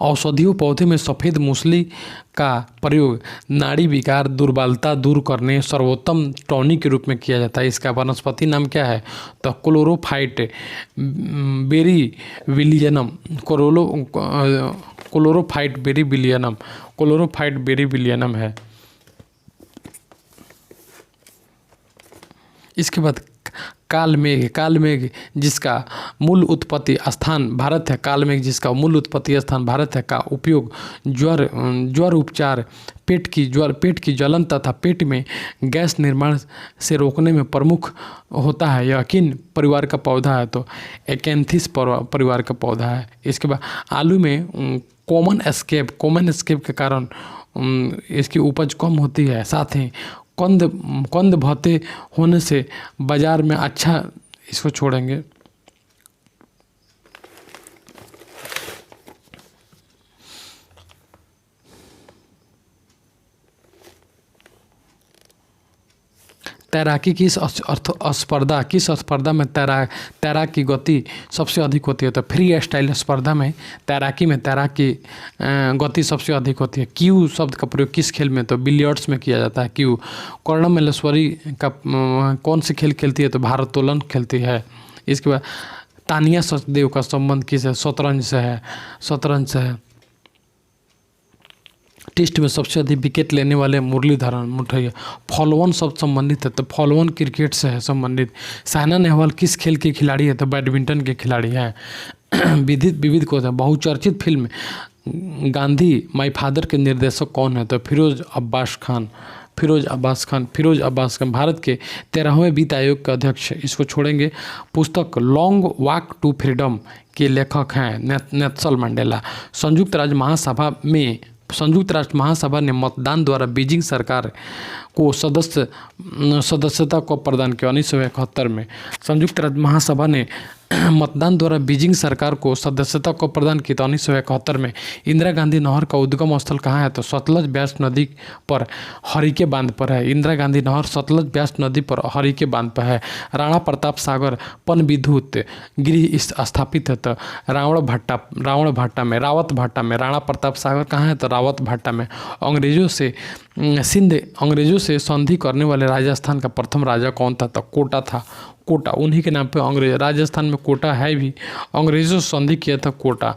औषधीय पौधे में सफ़ेद मूसली का प्रयोग नाड़ी विकार दुर्बलता दूर करने सर्वोत्तम टॉनिक के रूप में किया जाता है। इसका वनस्पति नाम क्या है? तो क्लोरोफाइट बेरीविलियनम है। इसके बाद कालमेघ जिसका मूल उत्पत्ति स्थान भारत है जिसका मूल उत्पत्ति स्थान भारत है का उपयोग ज्वर उपचार पेट की जलन तथा पेट में गैस निर्माण से रोकने में प्रमुख होता है। यह किन परिवार का पौधा है? तो एकैंथिस परिवार का पौधा है। इसके बाद आलू में कॉमन एस्केप के कारण इसकी उपज कम होती है। साथ ही कंद भते होने से बाजार में अच्छा, इसको छोड़ेंगे। तैराकी किस स्पर्धा में तैराक की गति सबसे अधिक होती है? तो फ्री स्टाइल स्पर्धा में तैराकी की गति सबसे अधिक होती है। क्यू शब्द का प्रयोग किस खेल में? तो बिलियर्ड्स में किया जाता है। क्यू कर्णम मल्लेश्वरी का कौन सी खेल खेलती है? तो भारोत्तोलन खेलती है। इसके बाद तानिया सचदेव का संबंध किस है? शतरंज से है। टेस्ट में सबसे अधिक विकेट लेने वाले मुरलीधरन मुठैया। फॉलोवन शब्द संबंधित है तो फॉलोवन क्रिकेट से है संबंधित। साइना नेहवाल किस खेल के खिलाड़ी है? तो बैडमिंटन के खिलाड़ी हैं। विविध को है। बहुचर्चित फिल्म गांधी माई फादर के निर्देशक कौन है? तो फिरोज अब्बास खान भारत के 13वें वित्त आयोग के अध्यक्ष। इसको छोड़ेंगे। पुस्तक लॉन्ग वॉक टू फ्रीडम के लेखक हैं नेल्सन मंडेला। संयुक्त राज्य महासभा में संयुक्त राष्ट्र महासभा ने मतदान द्वारा बीजिंग सरकार को सदस्यता को प्रदान किया 1971 में। संयुक्त राष्ट्र महासभा ने मतदान द्वारा बीजिंग सरकार को सदस्यता को प्रदान की तो 1971 में। इंदिरा गांधी नहर का उद्गम स्थल कहाँ है तो सतलज ब्यास नदी पर हरिके बांध पर है। इंदिरा गांधी नहर सतलज ब्यास नदी पर हरिके बांध पर है। राणा प्रताप सागर पन विद्युत गृह स्थापित है तो रावत भाटा में। राणा प्रताप सागर कहाँ है तो रावत भाटा में। अंग्रेजों से संधि करने वाले राजस्थान का प्रथम राजा कौन था तो कोटा था। कोटा उन्हीं के नाम पे अंग्रेज, राजस्थान में कोटा है भी, अंग्रेजों से संधि किया था कोटा।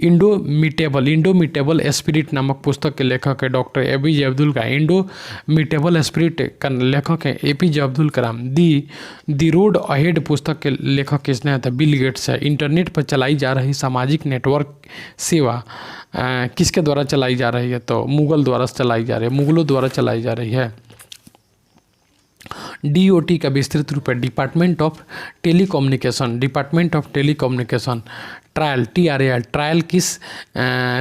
इंडोमिटेबल स्पिरिट नामक पुस्तक के लेखक है doctor APJ Abdul Kalam. Indomitable spirit का लेखक है एपीजे अब्दुल कलाम। दी रोड अहेड पुस्तक के लेखक किसने है तो बिल गेट्स है। इंटरनेट पर चलाई जा रही सामाजिक नेटवर्क सेवा किसके द्वारा चलाई जा रही है तो मुगलों द्वारा चलाई जा रही है। DOT का विस्तृत रूप है department of telecommunication. Trial trial किस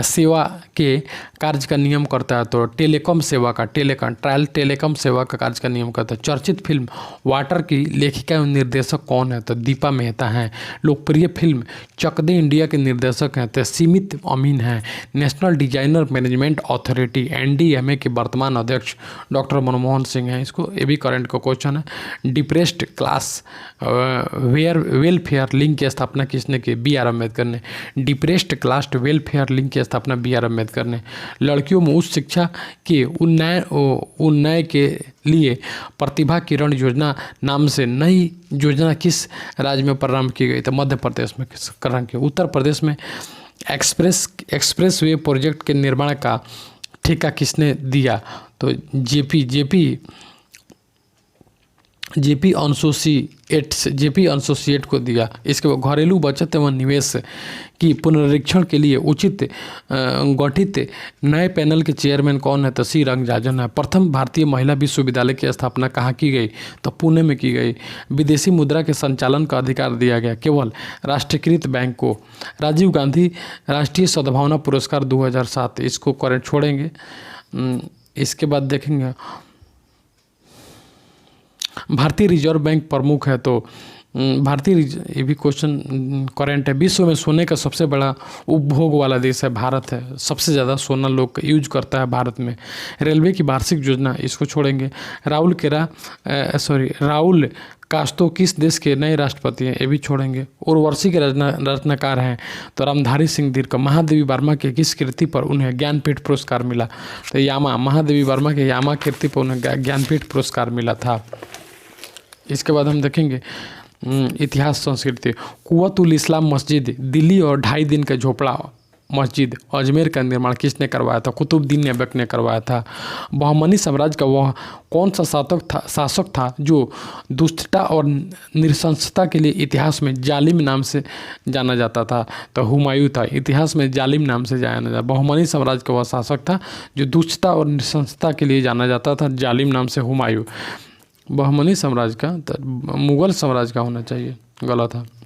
सेवा के कार्य का नियम करता है तो टेलीकॉम सेवा का ट्रायल टेलीकॉम सेवा का कार्य का नियम करता है। चर्चित फिल्म वाटर की लेखिका एवं निर्देशक कौन है तो दीपा मेहता हैं। लोकप्रिय फिल्म चक दे इंडिया के निर्देशक हैं तो सीमित अमीन हैं। National designer management authority NDMA के वर्तमान अध्यक्ष डॉक्टर मनमोहन सिंह हैं। इसको ये भी करंट का क्वेश्चन है। डिप्रेस्ड क्लास वेलफेयर लिंक की स्थापना किसने की BR अम्बेडकर ने। डिप्रेस्ड क्लास वेलफेयर लिंक की स्थापना BR अम्बेडकर ने। लड़कियों में उच्च शिक्षा के उन्नयन के लिए प्रतिभा किरण योजना नाम से नई योजना किस राज्य में प्रारंभ की गई तो मध्य प्रदेश में प्रारंभ की। उत्तर प्रदेश में एक्सप्रेस वे प्रोजेक्ट के निर्माण का ठेका किसने दिया तो जेपी एसोसिएट को दिया। इसके बाद घरेलू बचत एवं निवेश की पुनरीक्षण के लिए गठित नए पैनल के चेयरमैन कौन है तो C रंगराजन है। प्रथम भारतीय महिला विश्वविद्यालय की स्थापना कहाँ की गई तो पुणे में की गई। विदेशी मुद्रा के संचालन का अधिकार दिया गया केवल राष्ट्रीयकृत बैंक को। राजीव गांधी राष्ट्रीय सद्भावना पुरस्कार 2007 इसको करंट छोड़ेंगे। इसके बाद देखेंगे भारतीय रिजर्व बैंक प्रमुख है तो ये भी क्वेश्चन करेंट है। विश्व में सोने का सबसे बड़ा उपभोग वाला देश है भारत है। सबसे ज़्यादा सोना लोग यूज करता है भारत में। रेलवे की वार्षिक योजना इसको छोड़ेंगे। राउल कास्तो किस देश के नए राष्ट्रपति हैं ये भी छोड़ेंगे। उर्वशी के रचनाकार हैं तो रामधारी सिंह दिनकर। महादेवी वर्मा के किस कृति पर उन्हें ज्ञानपीठ पुरस्कार मिला तो महादेवी वर्मा के यामा कृति पर उन्हें ज्ञानपीठ पुरस्कार मिला था। इसके बाद हम देखेंगे इतिहास संस्कृति। कुव्वतुल इस्लाम मस्जिद दिल्ली और 2.5 दिन का झोपड़ा मस्जिद अजमेर का निर्माण किसने करवाया था कुतुबुद्दीन ऐबक ने करवाया था। बहमनी साम्राज्य का वह कौन सा शासक था जो दुष्टता और नृशंसता के लिए इतिहास में जालिम नाम से जाना जाता था तो हुमायूं था। इतिहास में जालिम नाम से जाना जाता। बहमनी साम्राज्य का वह शासक था जो दुष्टता और नृशंसता के लिए जाना जाता था, जालिम नाम से हुमायूं। बहमनी साम्राज्य का मुगल साम्राज्य का होना चाहिए, गलत है।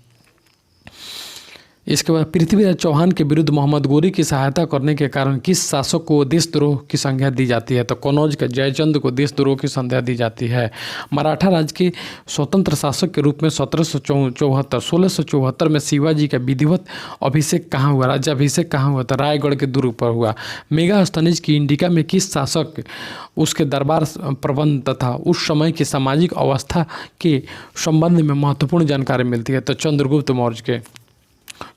इसके बाद पृथ्वीराज चौहान के विरुद्ध मोहम्मद गोरी की सहायता करने के कारण किस शासक को देशद्रोह की संज्ञा दी जाती है तो कनौज के जयचंद को देशद्रोह की संज्ञा दी जाती है। मराठा राज्य के स्वतंत्र शासक के रूप में 1674 में शिवाजी का विधिवत अभिषेक कहाँ हुआ, राज्याभिषेक कहाँ हुआ तो रायगढ़ के दुर्ग पर हुआ। मेगास्थनीज की इंडिका में किस शासक उसके दरबार प्रबंध तथा उस समय की सामाजिक अवस्था के संबंध में महत्वपूर्ण जानकारी मिलती है तो चंद्रगुप्त मौर्य के।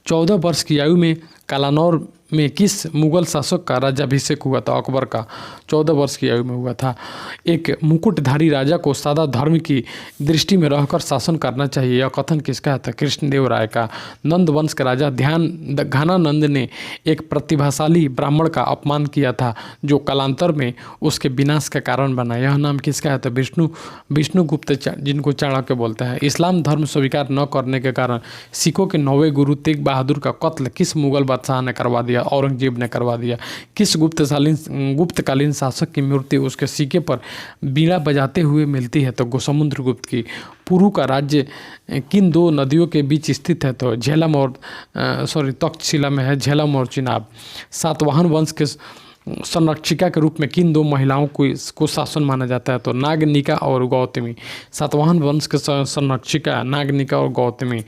14 वर्ष की आयु में कालानौर में किस मुगल शासक का राज्याभिषेक हुआ था अकबर का 14 वर्ष की आयु में हुआ था। एक मुकुटधारी राजा को सादा धर्म की दृष्टि में रहकर शासन करना चाहिए, यह कथन किसका था कृष्णदेव राय का। नंद वंश के राजा घनानंद ने एक प्रतिभाशाली ब्राह्मण का अपमान किया था जो कालांतर में उसके विनाश का कारण बना, यह नाम किसका है तो विष्णुगुप्त जिनको चाणक्य बोलते हैं। इस्लाम धर्म स्वीकार न करने के कारण सिखों के 9वें गुरु तेग बहादुर का कत्ल किस मुगल बादशाह ने करवा दिया औरंगजेब ने करवा दिया। किस गुप्तकालीन शासक की मूर्ति उसके सिक्के पर बीड़ा बजाते हुए मिलती है? तो समुद्रगुप्त की। पुरु का राज्य किन दो नदियों के बीच स्थित है? तो झेलम और तक्षशिला में है, झेलम और चिनाब। सातवाहन वंश के संरक्षिका के रूप में किन दो महिलाओं को शासन माना जाता है? तो नागनिका और गौतमी। सातवाहन वंश के संरक्षिका नागनिका और गौतमी।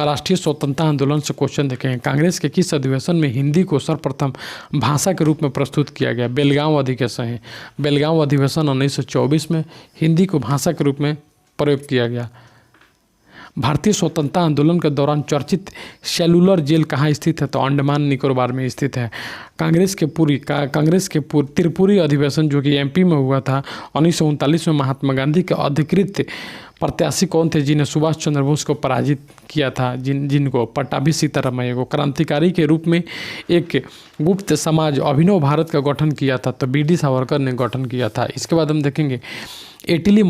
राष्ट्रीय स्वतंत्रता आंदोलन से क्वेश्चन देखें। कांग्रेस के किस अधिवेशन में हिंदी को सर्वप्रथम भाषा के रूप में प्रस्तुत किया गया? बेलगांव अधिवेशन है। बेलगांव अधिवेशन 1924 में हिंदी को भाषा के रूप में प्रयोग किया गया। भारतीय स्वतंत्रता आंदोलन के दौरान चर्चित सेलुलर जेल कहाँ स्थित है? तो अंडमान निकोबार में स्थित है। कांग्रेस के त्रिपुरी अधिवेशन जो कि एमपी में हुआ था 1939 में, महात्मा गांधी के अधिकृत प्रत्याशी कौन थे जिन्हें सुभाष चंद्र बोस को पराजित किया था? जिनको पट्टाभी सीतारामैया को। क्रांतिकारी के रूप में एक गुप्त समाज अभिनव भारत का गठन किया था? तो बीडी सावरकर ने गठन किया था। इसके बाद हम देखेंगे एंटिली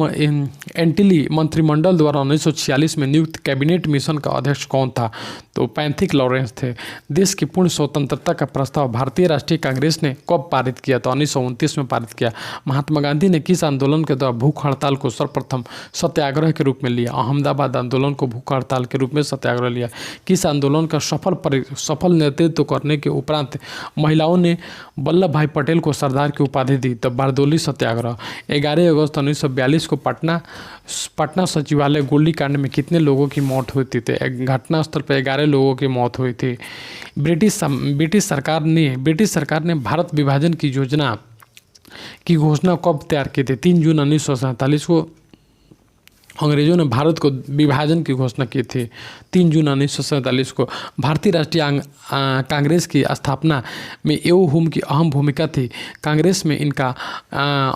मंत्रिमंडल द्वारा 1946 में नियुक्त कैबिनेट मिशन का अध्यक्ष कौन था? तो पैंथिक लॉरेंस थे। देश की पूर्ण स्वतंत्रता का प्रस्ताव भारतीय राष्ट्रीय कांग्रेस ने कब पारित किया? तो 1929 में पारित किया। महात्मा गांधी ने किस आंदोलन के द्वारा भूख हड़ताल को सर्वप्रथम सत्याग्रह के रूप में लिया? अहमदाबाद आंदोलन को भूख हड़ताल के रूप में सत्याग्रह लिया। किस आंदोलन का सफल नेतृत्व करने के उपरांत महिलाओं ने वल्लभ भाई पटेल को सरदार की उपाधि दी? तो बारदोली सत्याग्रह। 11 अगस्त 1942 को पटना सचिवालय गोलीकांड में कितने लोगों की मौत हुई थी? घटनास्थल पर 11 लोगों की मौत हुई थी। ब्रिटिश सरकार ने भारत विभाजन की योजना की घोषणा कब तैयार की थी? 3 जून 1947 को अंग्रेजों ने भारत को विभाजन की घोषणा की थी। 3 जून 1947 को। भारतीय राष्ट्रीय कांग्रेस की स्थापना में एओ हुम की अहम भूमिका थी। कांग्रेस में इनका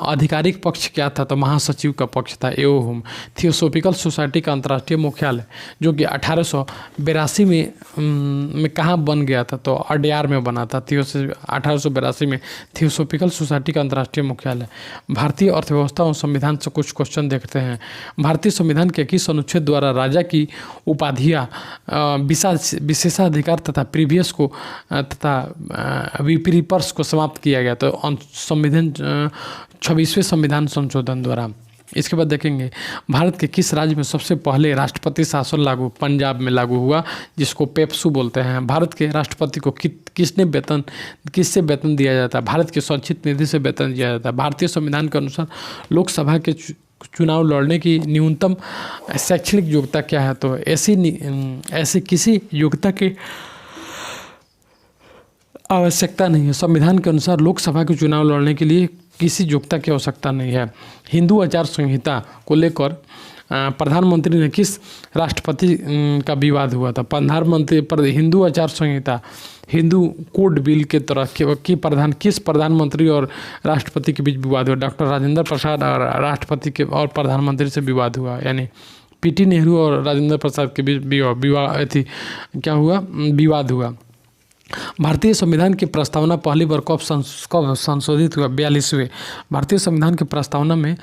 आधिकारिक पक्ष क्या था? तो महासचिव का पक्ष था एओ हुम। थियोसॉफिकल सोसाइटी का अंतर्राष्ट्रीय मुख्यालय जो कि 1882 में कहाँ बन गया था? तो अडयार में बना था। 1882 में थियोसॉफिकल सोसाइटी का अंतर्राष्ट्रीय मुख्यालय। भारतीय अर्थव्यवस्था और संविधान से कुछ क्वेश्चन देखते हैं। भारतीय संविधान के किस अनुच्छेद द्वारा राजा की उपाधियां विशेषाधिकार तथा प्रीवियस को तथा विपरीपर्स को समाप्त किया गया? तो संविधान 26वें संविधान संशोधन द्वारा। इसके बाद देखेंगे भारत के किस राज्य में सबसे पहले राष्ट्रपति शासन लागू? पंजाब में लागू हुआ, जिसको पेप्सू बोलते हैं। भारत के राष्ट्रपति को किससे वेतन दिया जाता है? भारत के संचित निधि से वेतन दिया जाता है। भारतीय संविधान के अनुसार लोकसभा के चुनाव लड़ने की न्यूनतम शैक्षणिक योग्यता क्या है? तो ऐसी किसी योग्यता की आवश्यकता नहीं है। संविधान के अनुसार लोकसभा के चुनाव लड़ने के लिए किसी योग्यता की आवश्यकता नहीं है। हिंदू आचार संहिता को लेकर प्रधानमंत्री ने किस राष्ट्रपति का विवाद हुआ था? प्रधानमंत्री पर हिंदू आचार संहिता हिंदू कोड बिल के तरह किस प्रधानमंत्री और राष्ट्रपति के बीच विवाद हुआ? डॉक्टर राजेंद्र प्रसाद और राष्ट्रपति के और प्रधानमंत्री से विवाद हुआ, यानी पीटी नेहरू और राजेंद्र प्रसाद के बीच विवाद हुआ। भारतीय संविधान की प्रस्तावना पहली बार कब संशोधित हुआ? 42वें। भारतीय संविधान की प्रस्तावना में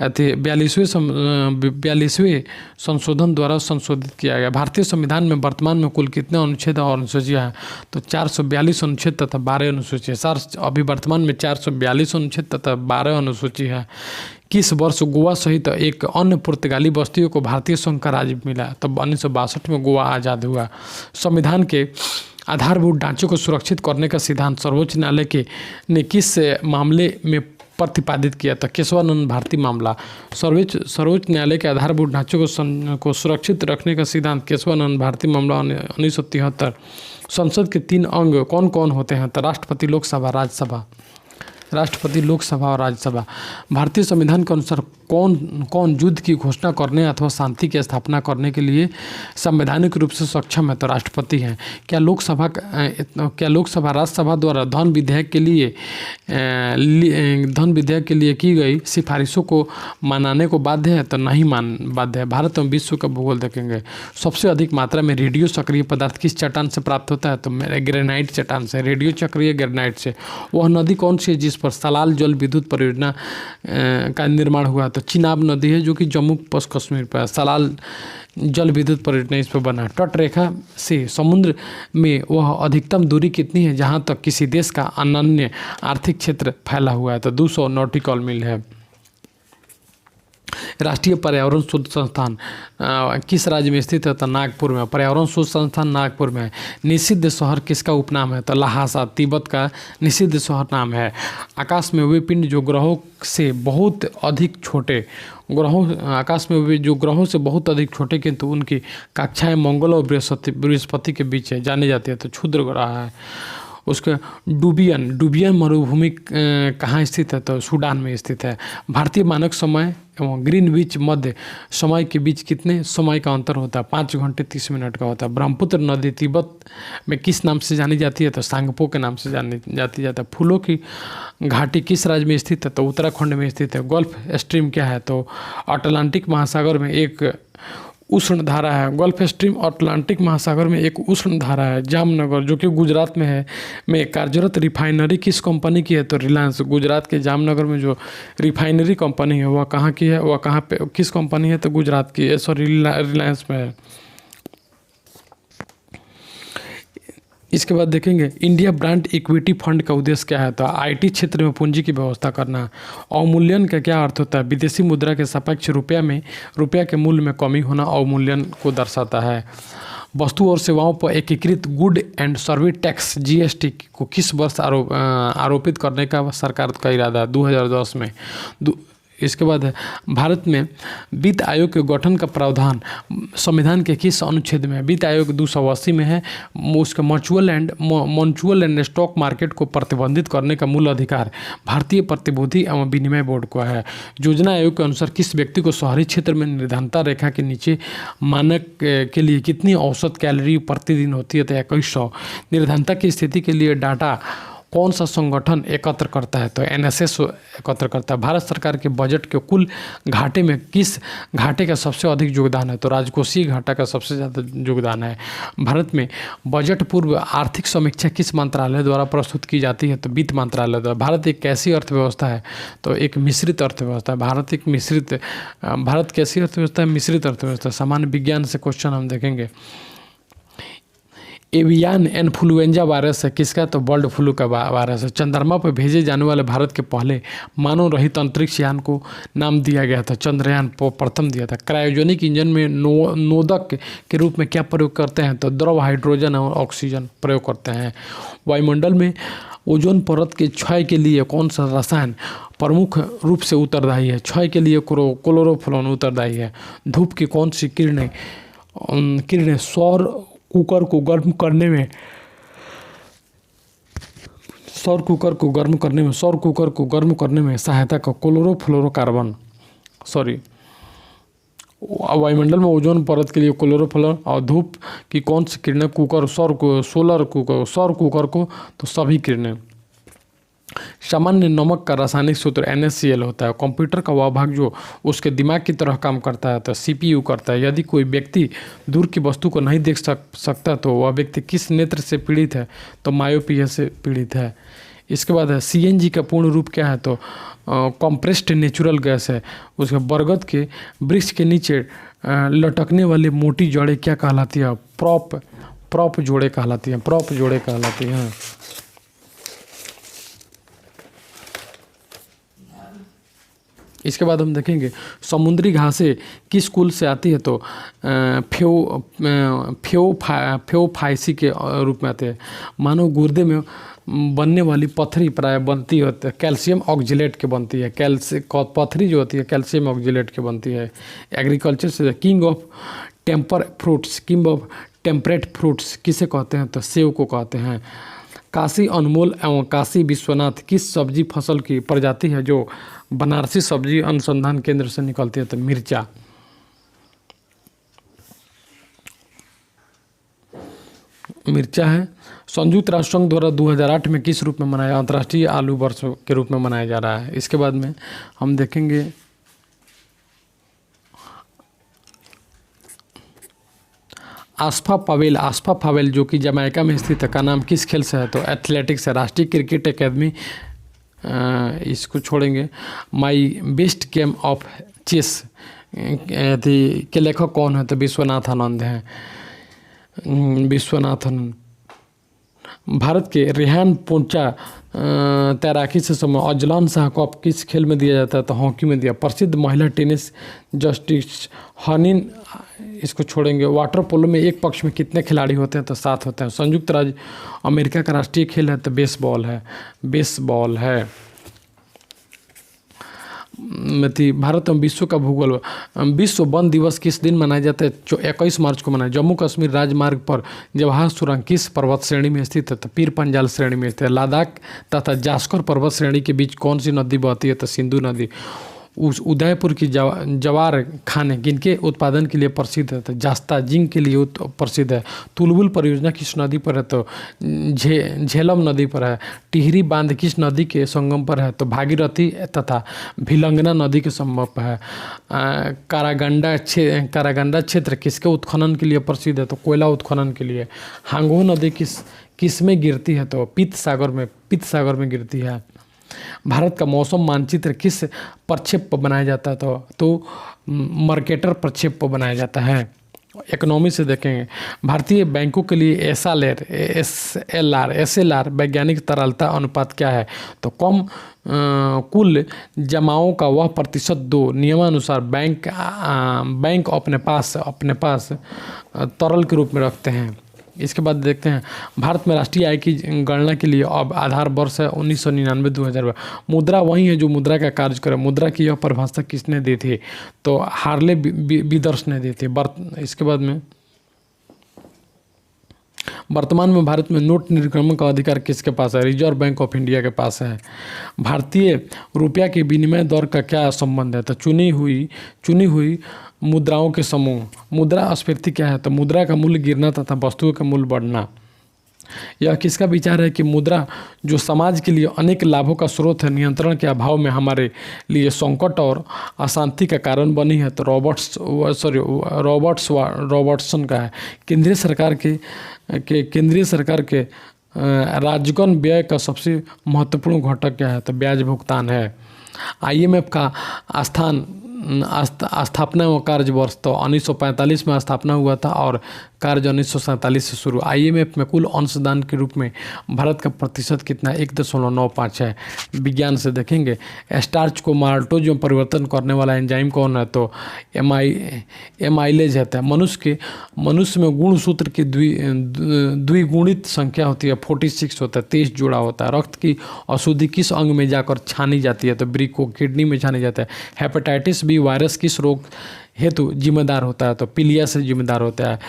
42वें संशोधन द्वारा संशोधित किया गया। भारतीय संविधान में वर्तमान में कुल कितने अनुच्छेद और अनुसूचियाँ हैं? तो 442 अनुच्छेद तथा 12 अनुसूचियाँ। अभी वर्तमान में 442 अनुच्छेद तथा 12 अनुसूची है। किस वर्ष गोवा सहित एक अन्य पुर्तगाली बस्तियों को भारतीय संघ का राज्य मिला? तब 1962 में गोवा आज़ाद हुआ। संविधान के आधारभूत ढांचे को सुरक्षित करने का सिद्धांत सर्वोच्च न्यायालय ने किस मामले में प्रतिपादित किया था? केशवानंद भारती मामला। सर्वोच्च न्यायालय के आधारभूत ढांचे को सुरक्षित रखने का सिद्धांत केशवानंद भारती मामला 1973। संसद के 3 अंग कौन कौन होते हैं? तो राष्ट्रपति, लोकसभा, राज्यसभा। राष्ट्रपति, लोकसभा और राज्यसभा। भारतीय संविधान के अनुसार कौन युद्ध की घोषणा करने अथवा शांति की स्थापना करने के लिए संवैधानिक रूप से सक्षम है? तो राष्ट्रपति हैं। क्या लोकसभा राज्यसभा द्वारा धन विधेयक के लिए की गई सिफारिशों को मनाने को बाध्य है? तो नहीं बाध्य है। भारत में विश्व का भूगोल देखेंगे। सबसे अधिक मात्रा में रेडियो सक्रिय पदार्थ किस चट्टान से प्राप्त होता है? तो ग्रेनाइट चट्टान से। रेडियो सक्रिय ग्रेनाइट से। वह नदी कौन सी है जिस पर सलाल जल विद्युत परियोजना का निर्माण हुआ? तो चिनाब नदी है जो कि जम्मू कश्मीर पर है। सलाल जल विद्युत परियोजना इस पर बना। तट रेखा से समुद्र में वह अधिकतम दूरी कितनी है जहाँ तक किसी देश का अनन्य आर्थिक क्षेत्र फैला हुआ है? तो 200 नॉटिकल मील है। राष्ट्रीय पर्यावरण शोध संस्थान किस राज्य में स्थित है? तो नागपुर में। पर्यावरण शोध संस्थान नागपुर में है। निषिद्ध शहर किसका उपनाम है? तो लहासा तिब्बत का निषिद्ध शहर नाम है। आकाश में वे पिंड जो ग्रहों से बहुत अधिक छोटे आकाश में वे जो ग्रहों से बहुत अधिक छोटे किंतु उनकी कक्षाएं मंगल और बृहस्पति के बीच है जानी जाती है, तो क्षुद्र ग्रह है। उसके डूबियन मरुभूमि कहाँ स्थित है? तो सूडान में स्थित है। भारतीय मानक समय एवं ग्रीनविच मध्य समय के बीच कितने समय का अंतर होता है? 5 घंटे 30 मिनट का होता है। ब्रह्मपुत्र नदी तिब्बत में किस नाम से जानी जाती है? तो सांगपो के नाम से जानी जाती है। फूलों की घाटी किस राज्य में स्थित है? तो उत्तराखंड में स्थित है। गल्फ स्ट्रीम क्या है? तो अटलांटिक महासागर में एक उष्ण धारा है। गल्फ स्ट्रीम अटलांटिक महासागर में एक उष्ण धारा है। जामनगर जो कि गुजरात में है में कार्यरत रिफाइनरी किस कंपनी की है? तो रिलायंस। गुजरात के जामनगर में जो रिफाइनरी कंपनी है वह कहाँ की है? वह कहाँ पे किस कंपनी है? तो गुजरात की, सॉरी रिलायंस में है। इसके बाद देखेंगे इंडिया ब्रांड इक्विटी फंड का उद्देश्य क्या है? तो आईटी क्षेत्र में पूंजी की व्यवस्था करना। अवमूल्यन का क्या अर्थ होता है? विदेशी मुद्रा के सापेक्ष रुपया के मूल्य में कमी होना अवमूल्यन को दर्शाता है। वस्तु और सेवाओं पर एकीकृत good and service tax GST को किस वर्ष आरोपित करने का सरकार का इरादा है? 2010 में। इसके बाद है भारत में वित्त आयोग के गठन का प्रावधान संविधान के किस अनुच्छेद में है? वित्त आयोग 280 में है। उसके म्यूचुअल एंड स्टॉक मार्केट को प्रतिबंधित करने का मूल अधिकार भारतीय प्रतिभूति एवं विनिमय बोर्ड को है। योजना आयोग के अनुसार किस व्यक्ति को शहरी क्षेत्र में निर्धनता रेखा के नीचे मानक के लिए कितनी औसत कैलोरी प्रतिदिन होती है? तो 2100। निर्धनता की स्थिति के लिए डाटा कौन सा संगठन एकत्र करता है? तो एनएसएस एकत्र करता है। भारत सरकार के बजट के कुल घाटे में किस घाटे का सबसे अधिक योगदान है? तो राजकोषीय घाटा का सबसे ज़्यादा योगदान है। भारत में बजट पूर्व आर्थिक समीक्षा किस मंत्रालय द्वारा प्रस्तुत की जाती है? तो वित्त मंत्रालय द्वारा। भारत एक कैसी अर्थव्यवस्था है? तो एक मिश्रित अर्थव्यवस्था है। भारत कैसी अर्थव्यवस्था है? मिश्रित अर्थव्यवस्था। सामान्य विज्ञान से क्वेश्चन हम देखेंगे। एवियन इन्फ्लुएंजा वायरस है किसका? तो बर्ड फ्लू का वायरस है। चंद्रमा पर भेजे जाने वाले भारत के पहले मानव रहित अंतरिक्ष यान को नाम दिया गया था? चंद्रयान प्रथम दिया था। क्रायोजेनिक इंजन में नोदक के रूप में क्या प्रयोग करते हैं? तो द्रव हाइड्रोजन और ऑक्सीजन प्रयोग करते हैं। वायुमंडल में ओजोन परत के क्षय के लिए कौन सा रसायन प्रमुख रूप से उत्तरदायी है? क्षय के लिए क्लोरोफ्लोरोन उत्तरदायी है। धूप की कौन सी किरणें सौर कुकर को गर्म करने में सहायता का क्लोरोफ्लोरोकार्बन वायुमंडल में ओजोन परत के लिए क्लोरोफ्लोर और धूप की कौन सी किरणें सौर कुकर को तो सभी किरणें। सामान्य नमक का रासायनिक सूत्र NaCl होता है। कंप्यूटर का वह भाग जो उसके दिमाग की तरह काम करता है तो CPU करता है। यदि कोई व्यक्ति दूर की वस्तु को नहीं देख सकता तो वह व्यक्ति किस नेत्र से पीड़ित है? तो मायोपिया से पीड़ित है। इसके बाद है CNG का पूर्ण रूप क्या है? तो कंप्रेस्ड नेचुरल गैस है। उसके बरगद के वृक्ष के नीचे लटकने वाली मोटी जड़ें क्या कहलाती है? प्रॉप जोड़े कहलाती हैं। इसके बाद हम देखेंगे समुद्री घासें किस कुल से आती है? तो फेओफाइसी के रूप में आते हैं। मानव गुर्दे में बनने वाली पथरी प्राय बनती है कैल्शियम ऑक्जेलेट के बनती है। पथरी जो होती है कैल्शियम ऑक्जेलेट के बनती है। एग्रीकल्चर से किंग ऑफ टेम्परेट फ्रूट्स किसे कहते हैं? तो सेब को कहते हैं। काशी अनमोल एवं काशी विश्वनाथ किस सब्जी फसल की प्रजाति है जो बनारसी सब्जी अनुसंधान केंद्र से निकलती है? तो मिर्चा। है। संयुक्त राष्ट्र संघ द्वारा 2008 में किस रूप में मनाया? अंतर्राष्ट्रीय आलू वर्ष के रूप में मनाया जा रहा है। इसके बाद में हम देखेंगे आस्फा पावेल जो कि जमैका में स्थित है का नाम किस खेल से है? तो एथलेटिक्स है। राष्ट्रीय क्रिकेट एकेडमी इसको छोड़ेंगे। My best game of chess के लेखक कौन है? तो विश्वनाथ आनंद हैं। विश्वनाथ आनंद। भारत के रेहान पोंचा तैराकी से समय अजलान शाह को अब किस खेल में दिया जाता है? तो हॉकी में दिया। प्रसिद्ध महिला टेनिस जस्टिस हनिन, इसको छोड़ेंगे। वाटर पोलो में एक पक्ष में कितने खिलाड़ी होते हैं? तो 7 होते हैं। संयुक्त राज्य अमेरिका का राष्ट्रीय खेल है? तो बेसबॉल है। बेसबॉल है। भारत में विश्व का भूगोल। विश्व वन दिवस किस दिन मनाया जाता है? 21 मार्च को मनाया। जम्मू कश्मीर राजमार्ग पर जवाहर सुरंग किस पर्वत श्रेणी में स्थित है? तो पीर पंजाल श्रेणी में स्थित है। लद्दाख तथा जास्कर पर्वत श्रेणी के बीच कौन सी नदी बहती है? तो सिंधु नदी। उस उदयपुर की जवार खाने किनके उत्पादन के लिए प्रसिद्ध है? तो जास्ता जिंक के लिए प्रसिद्ध है। तुलबुल परियोजना किस नदी पर है? तो झेलम नदी पर है। टिहरी बांध किस नदी के संगम पर है? तो भागीरथी तथा भिलंगना नदी के संगम पर है। कारागंडा क्षेत्र किसके उत्खनन के लिए प्रसिद्ध है? तो कोयला उत्खनन के लिए। हांगो नदी किस में गिरती है? तो पित्त सागर में गिरती है। भारत का मौसम मानचित्र किस प्रक्षेप पर बनाया जाता है? तो मर्केटर प्रक्षेप पर बनाया जाता है। इकोनॉमी से देखेंगे। भारतीय बैंकों के लिए एसएलआर वैज्ञानिक तरलता अनुपात क्या है? तो कम कुल जमाओं का वह प्रतिशत दो नियमानुसार बैंक अपने पास तरल के रूप में रखते हैं। इसके बाद देखते हैं भारत में राष्ट्रीय आय की गणना के लिए अब आधार वर्ष है 1999-2000। मुद्रा वही है जो मुद्रा का कार्य करे। मुद्रा की यह परिभाषा किसने दी थी? तो हार्ले विदर्स ने दी थी। इसके बाद में वर्तमान में भारत में नोट निर्गमन का अधिकार किसके पास है? रिजर्व बैंक ऑफ इंडिया के पास है। भारतीय रुपया के विनिमय दर का क्या संबंध है? तो चुनी हुई मुद्राओं के समूह। मुद्रास्फीति क्या है? तो मुद्रा का मूल्य गिरना तथा वस्तुओं का मूल्य बढ़ना। यह किसका विचार है कि मुद्रा जो समाज के लिए अनेक लाभों का स्रोत है, नियंत्रण के अभाव में हमारे लिए संकट और अशांति का कारण बनी है? तो रॉबर्टसन का है। केंद्रीय सरकार के राजगण व्यय का सबसे महत्वपूर्ण घटक क्या है? तो ब्याज भुगतान है। IMF का स्थापना व कार्य वर्ष तो 1945 में स्थापना हुआ था और कार्य 1947 से शुरू। IMF में कुल अंशदान के रूप में भारत का प्रतिशत कितना? 1.95 है। विज्ञान से देखेंगे। स्टार्च को माल्टोज में परिवर्तन करने वाला एंजाइम कौन है? तो एमाइलेज है। मनुष्य में गुणसूत्र की द्विगुणित संख्या होती है, 46 होता है, 23 जोड़ा होता है। रक्त की अशुद्धि किस अंग में जाकर छानी जाती है? तो ब्रिको किडनी में छानी जाता है। हेपेटाइटिस बी वायरस किस रोग हेतु जिम्मेदार होता है? तो पीलिया से जिम्मेदार होता है।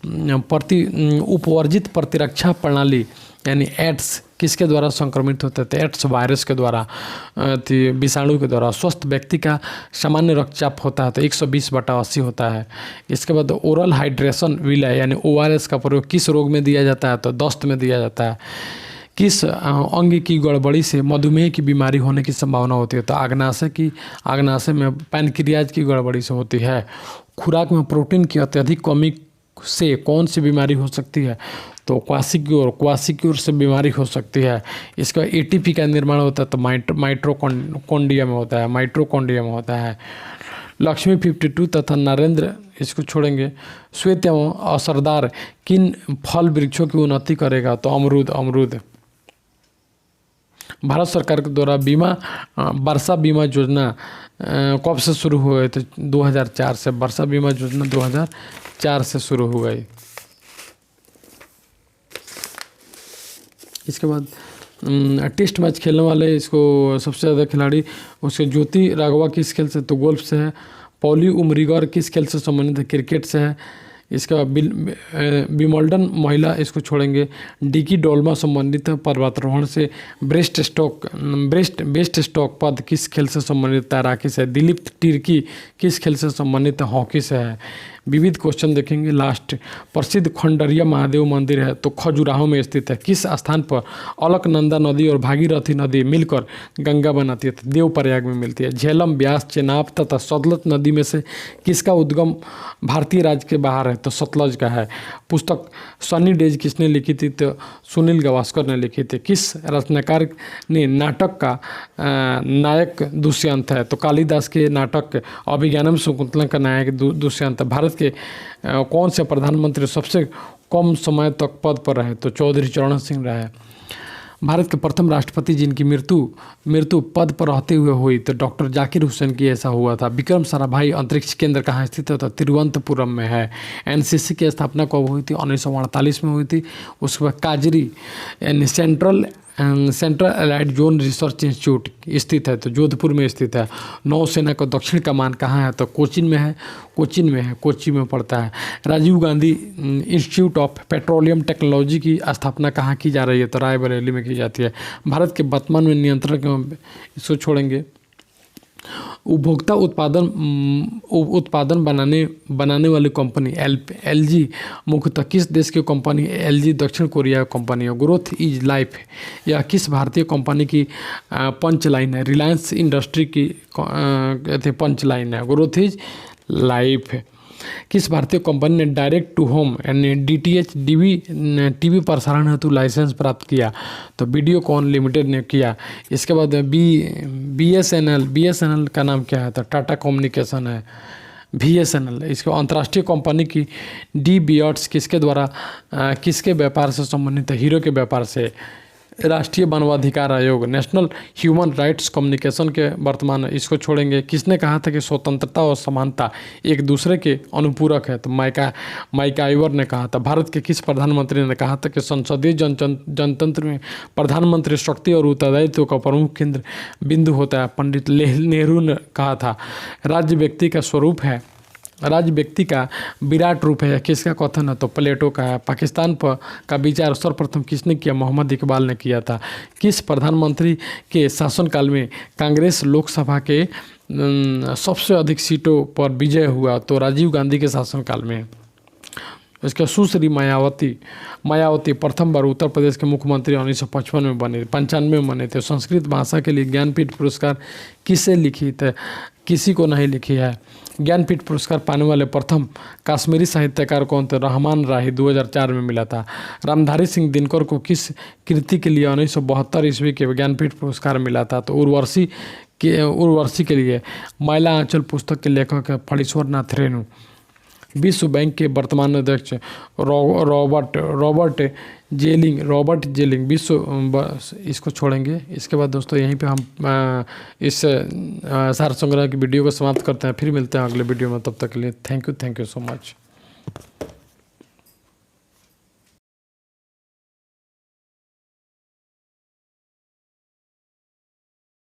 उपवर्जित प्रतिरक्षा प्रणाली यानी एड्स किसके द्वारा संक्रमित होते थे? एड्स वायरस के द्वारा, विषाणु के द्वारा। स्वस्थ व्यक्ति का सामान्य रक्तचाप होता है तो 120/80 होता है। इसके बाद ओरल हाइड्रेशन विलय यानी ORS का प्रयोग किस रोग में दिया जाता है? तो दस्त में दिया जाता है। किस अंग की गड़बड़ी से मधुमेह की बीमारी होने की संभावना होती है? तो आग्नाशय में पैनक्रियाज की गड़बड़ी से होती है। खुराक में प्रोटीन की अत्यधिक कमी से कौन सी बीमारी हो सकती है? तो क्वासिक्योर से बीमारी हो सकती है। इसका ATP का निर्माण होता है तो माइटोकॉन्ड्रिया में होता है। लक्ष्मी 52 तथा नरेंद्र, इसको छोड़ेंगे। श्वेत एवं असरदार किन फल वृक्षों की उन्नति करेगा? तो अमरूद। भारत सरकार के द्वारा वर्षा बीमा योजना कब से शुरू हुए? तो 2004 से। वर्षा बीमा योजना 2004 से शुरू हो गई। इसके बाद टेस्ट मैच खेलने वाले इसको सबसे ज़्यादा खिलाड़ी उसके ज्योति राघवा किस खेल से? तो गोल्फ से है। पॉली उमरीगर किस खेल से संबंधित है? क्रिकेट से है। इसका विमल्डन महिला, इसको छोड़ेंगे। डिकी डोल्मा संबंधित है पर्वतारोहण से। बेस्ट स्टॉक पद किस खेल से संबंधित? तैराकी से। दिलीप तिर्की किस खेल से संबंधित है? हॉकी से है। विविध क्वेश्चन देखेंगे। लास्ट, प्रसिद्ध खंडरिया महादेव मंदिर है तो खजुराहो में स्थित है। किस स्थान पर अलकनंदा नदी और भागीरथी नदी मिलकर गंगा बनाती है? तो देवप्रयाग में मिलती है। झेलम, ब्यास, चेनाब तथा सतलज नदी में से किसका उद्गम भारतीय राज्य के बाहर है? तो सतलज का है। पुस्तक सनी डेज किसने लिखी थी? तो सुनील गावस्कर ने लिखी थी। किस रचनाकार ने नाटक का नायक दुष्यंत है? तो कालिदास के नाटक अभिज्ञानम शकुंतलम का नायक दुष्यंत। भारत के कौन से प्रधानमंत्री सबसे कम समय तक पद पर रहे? तो चौधरी चरण सिंह रहे। भारत के प्रथम राष्ट्रपति जिनकी मृत्यु पद पर रहते हुए हुई तो डॉक्टर जाकिर हुसैन की ऐसा हुआ था। विक्रम साराभाई अंतरिक्ष केंद्र कहाँ स्थित है? तो तिरुवनंतपुरम में है। एनसीसी की स्थापना कब हुई थी? 1948 में हुई थी। उसके बाद काजरी यानी central allied zone research institute स्थित है तो जोधपुर में स्थित है। नौसेना का दक्षिण कमान कहाँ है? तो कोचीन में है। कोच्चि में पड़ता है। Rajiv Gandhi institute of petroleum technology की स्थापना कहाँ की जा रही है? तो रायबरेली में की जाती है। भारत के वर्तमान में नियंत्रक, इसको छोड़ेंगे। उपभोक्ता उत्पादन बनाने वाली कंपनी एलजी मुख्यतः किस देश की कंपनी? एलजी दक्षिण कोरिया कंपनी है। ग्रोथ इज लाइफ यह किस भारतीय कंपनी की पंच लाइन है? रिलायंस इंडस्ट्री की पंच लाइन है। Growth is life. किस भारतीय कंपनी ने डायरेक्ट टू होम यानी डीटीएच टीवी प्रसारण हेतु लाइसेंस प्राप्त किया? तो वीडियोकॉन लिमिटेड ने किया। इसके बाद बीएसएनएल का नाम क्या है? तो टाटा कम्युनिकेशन है। बीएसएनएल इसको अंतर्राष्ट्रीय कंपनी की डी बियर्ड्स किसके व्यापार से संबंधित है? हीरो के व्यापार से। राष्ट्रीय मानवाधिकार आयोग नेशनल ह्यूमन राइट्स कम्युनिकेशन के वर्तमान, इसको छोड़ेंगे। किसने कहा था कि स्वतंत्रता और समानता एक दूसरे के अनुपूरक है? तो माइकाइवर ने कहा था। भारत के किस प्रधानमंत्री ने कहा था कि संसदीय जनतंत्र में प्रधानमंत्री शक्ति और उत्तरदायित्व का प्रमुख केंद्र बिंदु होता है? पंडित नेहरू ने कहा था। राज्य व्यक्ति का विराट रूप है, किसका कथन है? तो प्लेटो का है। पाकिस्तान पर का विचार सर्वप्रथम किसने किया? मोहम्मद इकबाल ने किया था। किस प्रधानमंत्री के शासनकाल में कांग्रेस लोकसभा के सबसे अधिक सीटों पर विजय हुआ? तो राजीव गांधी के शासनकाल में। इसके सुश्री मायावती प्रथम बार उत्तर प्रदेश के मुख्यमंत्री 1955 में बने, 95 में बने थे। संस्कृत भाषा के लिए ज्ञानपीठ पुरस्कार किसे लिखी थे? किसी को नहीं लिखी है। ज्ञानपीठ पुरस्कार पाने वाले प्रथम कश्मीरी साहित्यकार कौन थे? रहमान राही 2004 में मिला था। रामधारी सिंह दिनकर को किस कृति के लिए 1972 ईस्वी के ज्ञानपीठ पुरस्कार मिला था? तो उर्वशी के लिए। मैला आंचल पुस्तक के लेखक है फणीश्वर नाथ रेणु। विश्व बैंक के वर्तमान अध्यक्ष रॉबर्ट जेलिंग इसको छोड़ेंगे। इसके बाद दोस्तों यहीं पे हम इस सार संग्रह की वीडियो को समाप्त करते हैं। फिर मिलते हैं अगले वीडियो में, तब तक के लिए थैंक यू सो मच।